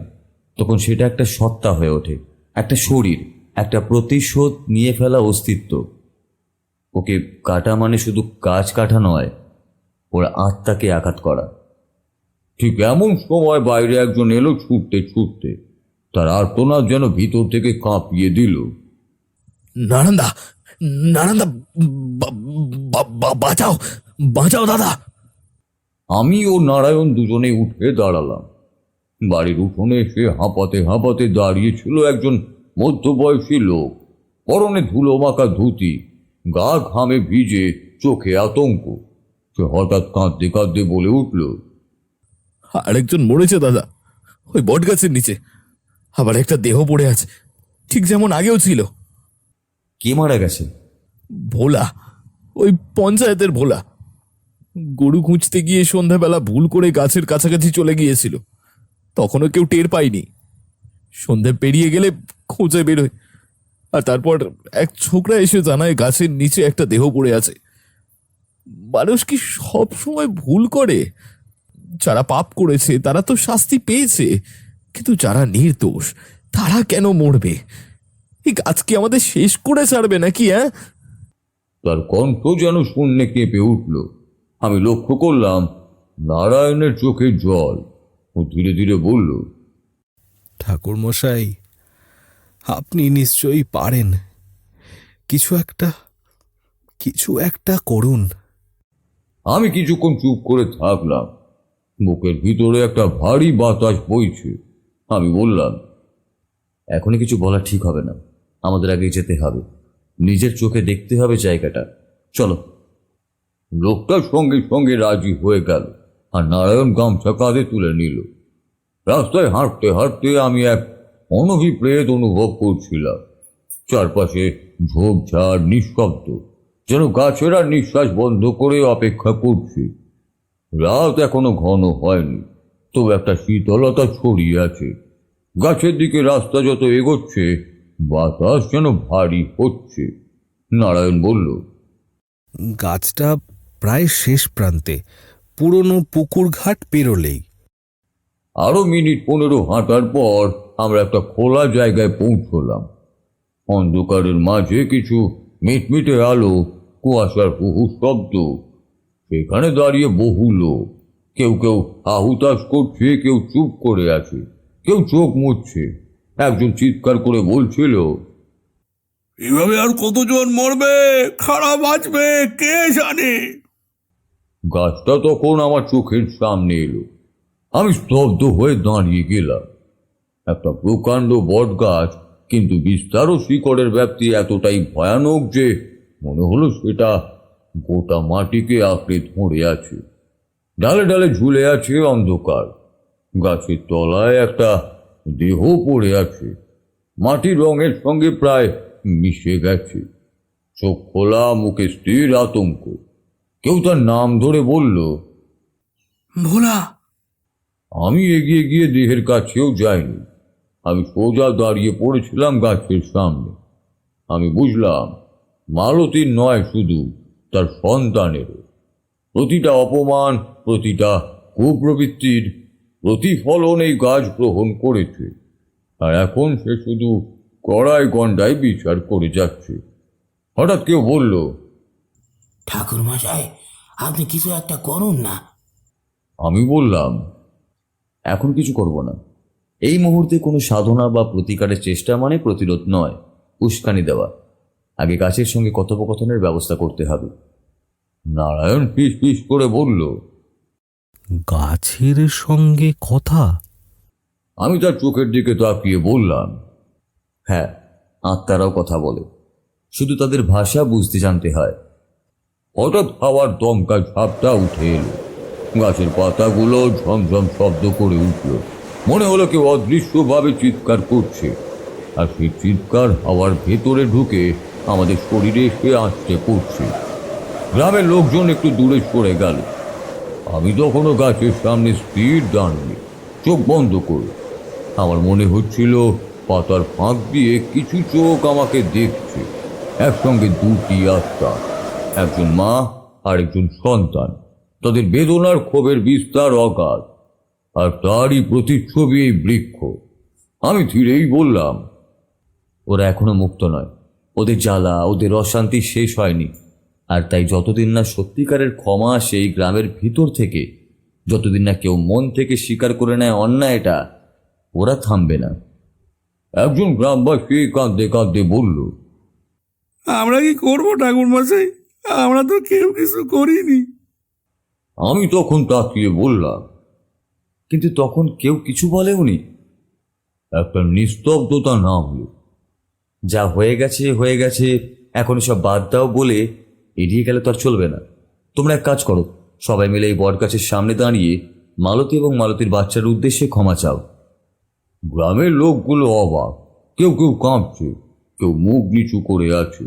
তখন সেটা একটা সত্তা হয়ে ওঠে, একটা শরীর, একটা প্রতিশোধ নিয়ে ফেলা অস্তিত্ব। ওকে কাটা মানে শুধু গাছ কাটা নয়, ওর আত্মাকে আঘাত করা। ঠিক এমন সময় বাইরে একজন এলো ছুটতে ছুটতে, তার আর্তনাদ যেন ভিতর থেকে কাঁপিয়ে দিল। নারান্দা, নারান্দা, বাঁচাও, বাঁচাও দাদা। আমি ও নারায়ণ দুজনে উঠে দাঁড়ালাম। বাড়ির উঠোনে এসে হাঁপাতে হাঁপাতে দাঁড়িয়েছিল একজন মধ্যবয়সী লোক, পরনে ধুলো মাখা ধুতি, গা ঘামে ভিজে, চোখে আতঙ্ক। সে হঠাৎ কাঁদতে কাঁদতে বলে উঠল, আরেকজন মরেছে দাদা, ওই বট গাছের নিচে। আবার একটা দেহ পড়ে আছে, ঠিক যেমন আগেও ছিল। কে মারা গেছে? ভোলা, ওই পঞ্চায়েতের ভোলা। গরু খুঁজতে গিয়ে সন্ধ্যাবেলা ভুল করে গাছের কাছাকাছি চলে গিয়েছিল, তখনও কেউ টের পায়নি। সন্ধে পেরিয়ে গেলে খোঁজে বেরোয়, আর তারপর এক ছোকরা এসে জানায় গাছের নিচে একটা দেহ পড়ে আছে। মানুষ কি সব সময় ভুল করে? যারা পাপ করেছে তারা তো শাস্তি পেয়েছে, কিন্তু যারা নির্দোষ তারা কেন মরবে? এই গাছ কি আমাদের শেষ করে ছাড়বে নাকি? তার কণ্ঠ যেন শূন্যে কেঁপে উঠল। আমি লক্ষ্য করলাম নারায়ণের চোখে জল। ও ধীরে ধীরে বলল, ঠাকুর মশাই, আপনি নিশ্চয়ই পারেন। কিছু একটা করুন। আমি কিছুক্ষণ চুপ করে থাকলাম। বুকের ভিতরে একটা ভারী বাতাস বইছে। আমি বললাম, এখনই কিছু বলা ঠিক হবে না, আমাদের আগে যেতে হবে, নিজের চোখে দেখতে হবে জায়গাটা। চলো। লোকটার সঙ্গে সঙ্গে রাজি হয়ে গেল, আর নারায়ণ গামছা কাঁধে তুলে নিল। রাস্তায় হাঁটতে হাঁটতে আমি এক অনভিপ্রেত অনুভব করছিলাম। চারপাশে ঝোপঝাড়, নিঃশব্দ, যেন গাছেরা নিঃশ্বাস বন্ধ করে অপেক্ষা করছে। রাত এখনো ঘন হয়নি, তবু একটা শীতলতা ছড়িয়ে আছে। গাছের দিকে রাস্তা যত এগোচ্ছে বাতাস যেন ভারী হচ্ছে। নারায়ণ বলল, গাছটা প্রায় শেষ প্রান্তে, পুরনো পুকুর ঘাট পেরোলেই। আরো মিনিট 15 হাঁটার পর আমরা একটা খোলা জায়গায় পৌঁছলাম। অন্ধকারের মাঝে কিছু মিটমিটে আলো, কুয়াশার হুহু শব্দ। সেখানে দাঁড়িয়ে বহু লোক, কেউ কেউ আহুতাস করছে, কেউ চুপ করে আছে, কেউ চোখ মুছছে। একজন চিৎকার করে বলছিল, এভাবে আর কতজন মরবে, খারাপ বাঁচবে, কে জানে। গাছটা তখন আমার চোখের সামনে এলো। আমি স্তব্ধ হয়ে দাঁড়িয়ে গেলাম। একটা প্রকাণ্ড বট গাছ, কিন্তু বিস্তার ও শিকড়ের ব্যাপ্তি এতটাই ভয়ানক যে মনে হলো সেটা গোটা মাটিকে আঁকড়ে ধরে আছে। ডালে ডালে ঝুলে আছে অন্ধকার। গাছের তলায় একটা দেহ পড়ে আছে, মাটির রঙের সঙ্গে প্রায় মিশে গেছে। চোখ খোলা, মুখে স্থির আতঙ্ক। কেউ তার নাম ধরে বলল, ভোলা। আমি এগিয়ে গিয়ে দেহের কাছেও যাইনি। আমি সোজা দাঁড়িয়ে পড়েছিলাম গাছের সামনে। আমি বুঝলাম মালতীর নয়, শুধু তার সন্তানেরও। প্রতিটা অপমান, প্রতিটা কুপ্রবৃত্তির প্রতিফলন এই গাছ গ্রহণ করেছে, আর এখন সে শুধু কড়াই গন্ডায় বিচার করে যাচ্ছে। হঠাৎ কেউ বলল, ঠাকুর মশাই, আপনি কিছু একটা করুন না। আমি বললাম, এখন কিছু করব না। এই মুহূর্তে কোনো সাধনা বা প্রতিকারের চেষ্টা মানে প্রতিরোধ নয়, উস্কানি দেওয়া। আগে গাছের সঙ্গে কথোপকথনের ব্যবস্থা করতে হবে। নারায়ণ ফিস ফিস করে বলল, গাছের সঙ্গে কথা? আমি তার চোখের দিকে তাকিয়ে বললাম, হ্যাঁ, আত্মারাও কথা বলে, শুধু তাদের ভাষা বুঝতে জানতে হয়। হঠাৎ হাওয়ার দমকা ঝাপটা উঠে এলো, গাছের পাতাগুলো ঝমঝম শব্দ করে উঠল। মনে হলো কেউ অদৃশ্যভাবে চিৎকার করছে, আর সেই চিৎকার হাওয়ার ভেতরে ঢুকে আমাদের শরীরে এসে আঁচড়ে পড়ছে। গ্রামের লোকজন একটু দূরে সরে গেল। আমি তখনও গাছের সামনে স্থির দাঁড়িয়ে, চোখ বন্ধ করে। আমার মনে হচ্ছিল পাতার ফাঁক দিয়ে কিছু চোখ আমাকে দেখছে, একসঙ্গে দুটি আত্মা, একজন মা আর একজন সন্তান। তাদের বেদনার ক্ষোভের বিস্তার অগাধ, আর তারই প্রতিচ্ছবি এই বৃক্ষ। আমি ধীরেই বললাম, ওরা এখনো মুক্ত নয়, ওদের জ্বালা, ওদের অশান্তি শেষ হয়নি। আর তাই যতদিন না সত্যিকারের ক্ষমা আসে এই গ্রামের ভিতর থেকে, যতদিন না কেউ মন থেকে স্বীকার করে নেয় অন্যায়টা, ওরা থামবে না। একজন গ্রামবাসী কাঁদতে কাঁদতে বলল, আমরা কি করবো ঠাকুর মশাই? আমরা তো কেউ কিছু করিনি। আমি তখন তাকিয়ে বললাম, কিন্তু তখন কেউ কিছু বলেওনি। একটা নিস্তব্ধতা নামলো। যা হয়ে গেছে হয়ে গেছে, এখন সব বাদ দাও বলে এড়িয়ে গেলে তো আর চলবে না। তোমরা এক কাজ করো, সবাই মিলে এই বট গাছের সামনে দাঁড়িয়ে মালতী এবং মালতীর বাচ্চার উদ্দেশ্যে ক্ষমা চাও। গ্রামের লোকগুলো অবাক, কেউ কেউ কাঁপছে, কেউ মুখ নিচু করে আছে।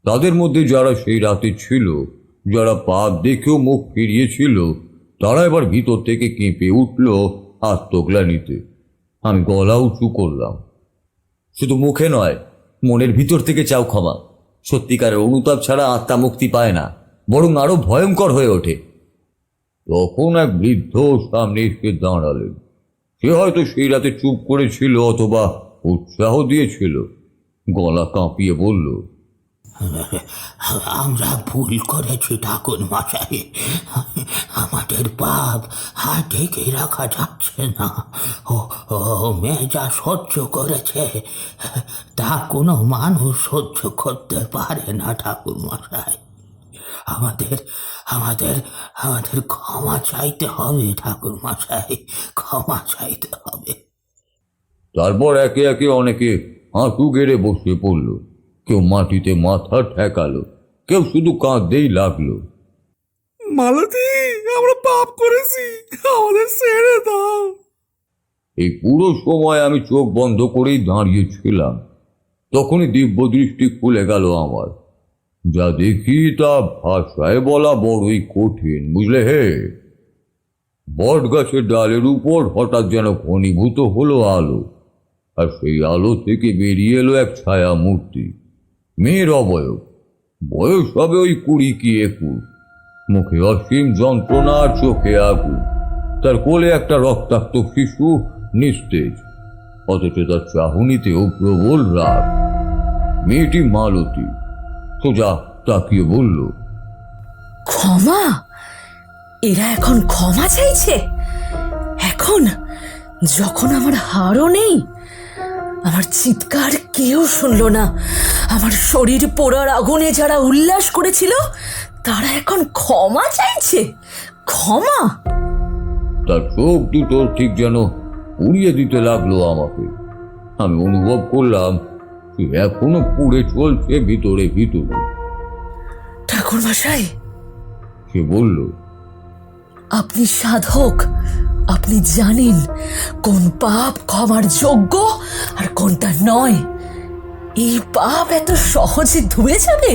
তাদের মধ্যে যারা সেই রাতে ছিল, যারা পাপ দেখেও মুখ ফিরিয়েছিল, তারা এবার ভিতর থেকে কেঁপে উঠল আত্মগ্লানিতে। আমি গলা উঁচু করলাম, শুধু মুখে নয়, মনের ভিতর থেকে চাও ক্ষমা। সত্যিকারের অনুতাপ ছাড়া আত্মা মুক্তি পায় না, বরং আরো ভয়ঙ্কর হয়ে ওঠে। তখন এক বৃদ্ধ সামনে এসে দাঁড়ালেন। সে হয়তো সেই রাতে চুপ করেছিল অথবা উৎসাহ দিয়েছিল। গলা কাঁপিয়ে বলল, আমরা ভুল করেছি ঠাকুর মশাই, আমাদের পাপ আর ঢেকে রাখা যাচ্ছে না। ও মেয়ে যা সহ্য করেছে তা কোনো মানুষ সহ্য করতে পারে না ঠাকুর মশাই। আমাদের আমাদের আমাদের ক্ষমা চাইতে হবে ঠাকুর মশাই, ক্ষমা চাইতে হবে। তারপর একে একে অনেকে হাঁটু গেড়ে বসে পড়ল, কেউ মাটিতে মাথা ঠেকালো, কেউ শুধু কাঁদতেই লাগলো। মালতী, আমরা পাপ করেছি, আমাদের ছেড়ে দাও। এই পুরো সময় আমি চোখ বন্ধ করেই দাঁড়িয়েছিলাম। তখনই দিব্য দৃষ্টি খুলে গেল আমার। যা দেখি তা ভাষায় বলা বড়ই কঠিন, বুঝলে হে। বট গাছের ডালের উপর হঠাৎ যেন ঘনীভূত হলো আলো, আর সেই আলো থেকে বেরিয়ে এলো এক ছায়া মূর্তি। মেয়ের অবয়ব, বয়স হবে ওই 20 কি 21, মুখে অসীম যন্ত্রণা আর চোখে আগুন। তার কোলে একটা রক্তাক্ত শিশু নিস্তেজ, অথচ তার চাহনিতেও প্রবল রাগ। মেয়েটি মালতী সোজা তাকিয়ে বলল, ক্ষমা? এরা এখন ক্ষমা চাইছে? এখন যখন আমার হারও নেই, আমার চিৎকার কেউ শুনলো না, আমার শরীর পোড়ার আগুনে যারা উল্লাস করেছিল তারা এখন ক্ষমা চাইছে? ক্ষমা? তার চোখ দুটো ঠিক যেন উড়িয়ে দিতে লাগলো আমাকে। আমি অনুভব করলাম সে এখনো পুড়ে চলছে ভিতরে ভিতরে। ঠাকুর মশাই, সে বলল, আপনি সাধক, আপনি জানেন কোন পাপ ক্ষমার যোগ্য আর কোনটা নয়। এই পাপ এত সহজে ধুয়ে যাবে?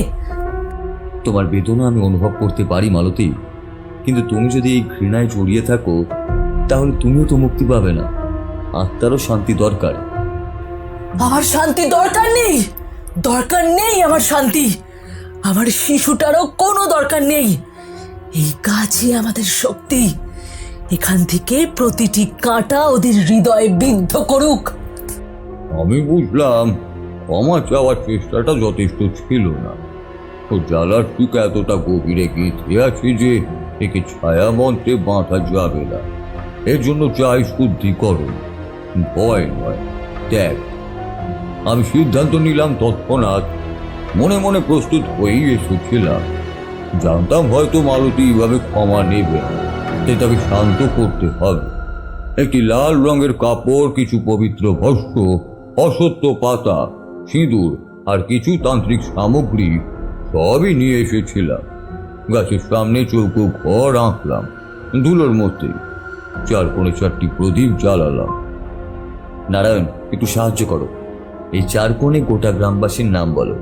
তোমার বেদনা আমি অনুভব করতে পারি মালতী, কিন্তু তুমি যদি এই ঘৃণায় জড়িয়ে থাকো তাহলে তুমিও তো মুক্তি পাবে না। আত্মারও শান্তি দরকার। আমার শান্তি দরকার নেই, দরকার নেই আমার শান্তি। আমার শিশুটারও কোনো দরকার নেই। এই গাছই আমাদের শক্তি। এখান থেকে প্রতিটি কাঁটা ওদের হৃদয়ে বিদ্ধ করুক। আমি বুঝলাম ক্ষমা চাওয়ার চেষ্টাটা যথেষ্ট ছিল না। ও জ্বালার টুকা এতটা গভীরে গেঁথে আছে যে একে ছায়া মন্ত্রে বাঁধা যাবে না। এর জন্য চাই শুদ্ধিকরণ, ভয় নয়, ত্যাগ। আমি সিদ্ধান্ত নিলাম তৎক্ষণাৎ, মনে মনে প্রস্তুত হয়েই এসেছিলাম। জানতাম হয়তো মালতী এইভাবে ক্ষমা নেবে না, তাই তাকে শান্ত করতে হবে। একটি লাল রঙের কাপড়, কিছু পবিত্র ভস্ম, অসত্য পাতা, সিঁদুর আর কিছু তান্ত্রিক সামগ্রী সবই নিয়ে এসেছিলাম। গাছের সামনে চৌকো ঘর আঁকলাম ধুলোর মধ্যে, 4 কোণে 4টি প্রদীপ জ্বালালাম। নারায়ণ, একটু সাহায্য করো। এই 4 কোণে গোটা গ্রামবাসীর নাম বলো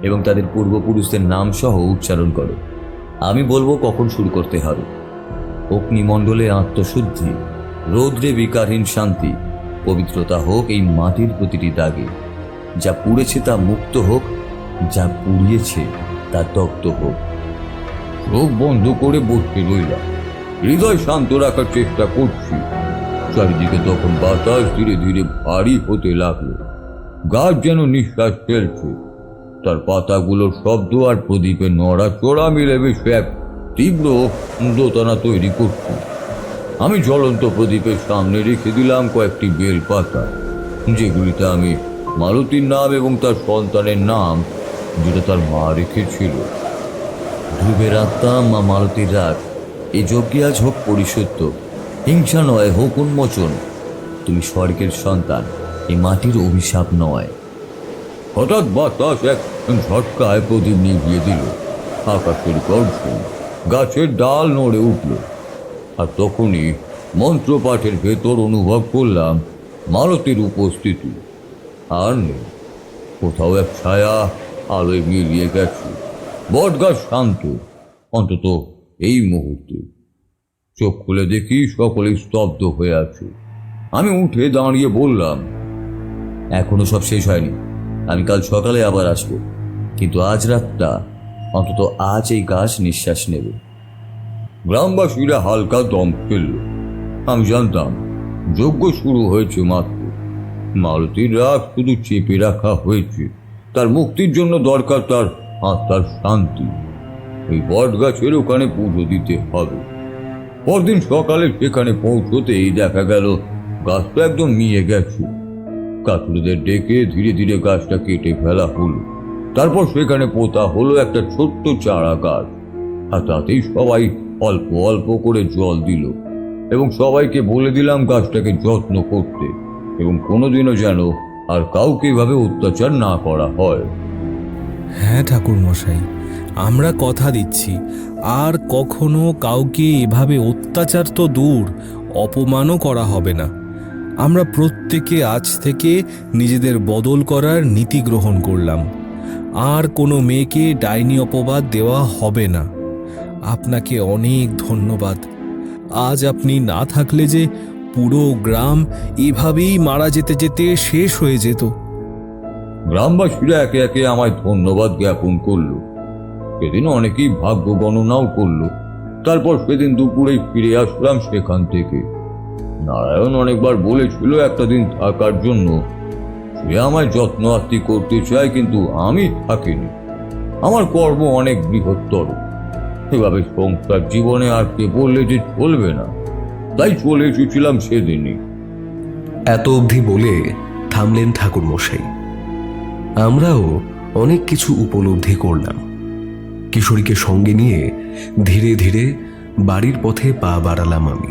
এবং তাদের পূর্বপুরুষদের নাম সহ উচ্চারণ করো। আমি বলবো কখন শুরু করতে হবে। অগ্নিমণ্ডলে আত্মশুদ্ধি, রৌদ্রে বিকারহীন শান্তি, পবিত্রতা হোক এই মাটির প্রতিটি দাগে। যা পুড়েছে তা মুক্ত হোক, যা পুড়িয়েছে তা তক্ত হোক। চোখ বন্ধ করে বসে রইলাম, হৃদয় শান্ত রাখার চেষ্টা করছি। চারিদিকে তখন বাতাস ধীরে ধীরে ভারী হতে লাগলো। গাছ যেন নিঃশ্বাস ফেলছে, তার পাতাগুলোর শব্দ আর প্রদীপের নড়াচড়া মিলে বেশ এক তীব্র দোটানা তৈরি করছে। আমি জ্বলন্ত প্রদীপের সামনে রেখে দিলাম কয়েকটি বেল পাতা, যেগুলিতে আমি মালতীর নাম এবং তার সন্তানের নাম, যেটা তার মা রেখেছিল। ধ্রুবের আত্মা, মা মালতীর রাগ, এই যজ্ঞে আজ হোক পরিশুদ্ধ। হিংসা নয়, হোক উন্মোচন। তুমি স্বর্গের সন্তান, এই মাটির অভিশাপ নয়। হঠাৎ বাতাস এক ঝটকায় প্রদীপ নিভিয়ে দিল। আকাশের গর্জন, গাছের ডাল নড়ে উঠল। আর তখনই মন্ত্রপাঠের ভেতর অনুভব করলাম মালতীর উপস্থিতি। আর নেই, কোথাও এক ছায়া আলোয় মিলিয়ে গেছে। বটগাছ শান্ত, অন্তত এই মুহূর্তে। চোখ খুলে দেখি সকলেই স্তব্ধ হয়ে আছে। আমি উঠে দাঁড়িয়ে বললাম, এখনো সব শেষ হয়নি। আমি কাল সকালে আবার আসবো, কিন্তু আজ রাতটা অন্তত আজ এই গাছ নিঃশ্বাস নেবে। গ্রামবাসীরা হালকা দম ফেলল। আমি জানতাম যজ্ঞ শুরু হয়েছে মাত্র। মালতীর রাগ শুধু চেপে রাখা হয়েছে। তার মুক্তির জন্য দরকার তার আত্মার শান্তি। এই বট গাছের ওখানে পুজো দিতে হবে। পরদিন সকালে সেখানে পৌঁছতেই দেখা গেল গাছটা একদম মিয়ে গেছে। কাকুরদের ডেকে ধীরে ধীরে গাছটা কেটে ফেলা হলো। তারপর সেখানে পোতা হলো একটা ছোট্ট চারা গাছ। আর তাতেই সবাই অল্প অল্প করে জল দিল এবং সবাইকে বলে দিলাম গাছটাকে যত্ন করতে এবং কোনোদিনও যেন আর কাউকে এভাবে অত্যাচার না করা হয়। হ্যাঁ ঠাকুর মশাই, আমরা কথা দিচ্ছি আর কখনো কাউকে এভাবে অত্যাচার তো দূর, অপমানও করা হবে না। আমরা প্রত্যেকে আজ থেকে নিজেদের বদল করার নীতি গ্রহণ করলাম। আর কোনো মেয়েকে ডাইনি অপবাদ দেওয়া হবে না। আপনাকে অনেক ধন্যবাদ। আজ আপনি না থাকলে যে পুরো গ্রাম এভাবেই মারা যেতে যেতে শেষ হয়ে যেত। গ্রামবাসীরা একে একে আমায় ধন্যবাদ জ্ঞাপন করলো। সেদিন অনেকেই ভাগ্য গণনাও করলো। তারপর সেদিন দুপুরেই ফিরে আসলাম সেখান থেকে। নারায়ণ অনেকবার বলেছিল একটা দিন থাকার জন্য। সে আমায় যত্ন আত্তি করতে চায়, কিন্তু আমি থাকিনি। আমার কর্ম অনেক বৃহত্তর। এভাবে সংসার জীবনে আর কে বললে যে চলবে না, তাই চলে এসেছিলাম সেদিনই। এত অবধি বলে থামলেন ঠাকুর মশাই। আমরাও অনেক কিছু উপলব্ধি করলাম। কিশোরীকে সঙ্গে নিয়ে ধীরে ধীরে বাড়ির পথে পা বাড়ালাম আমি।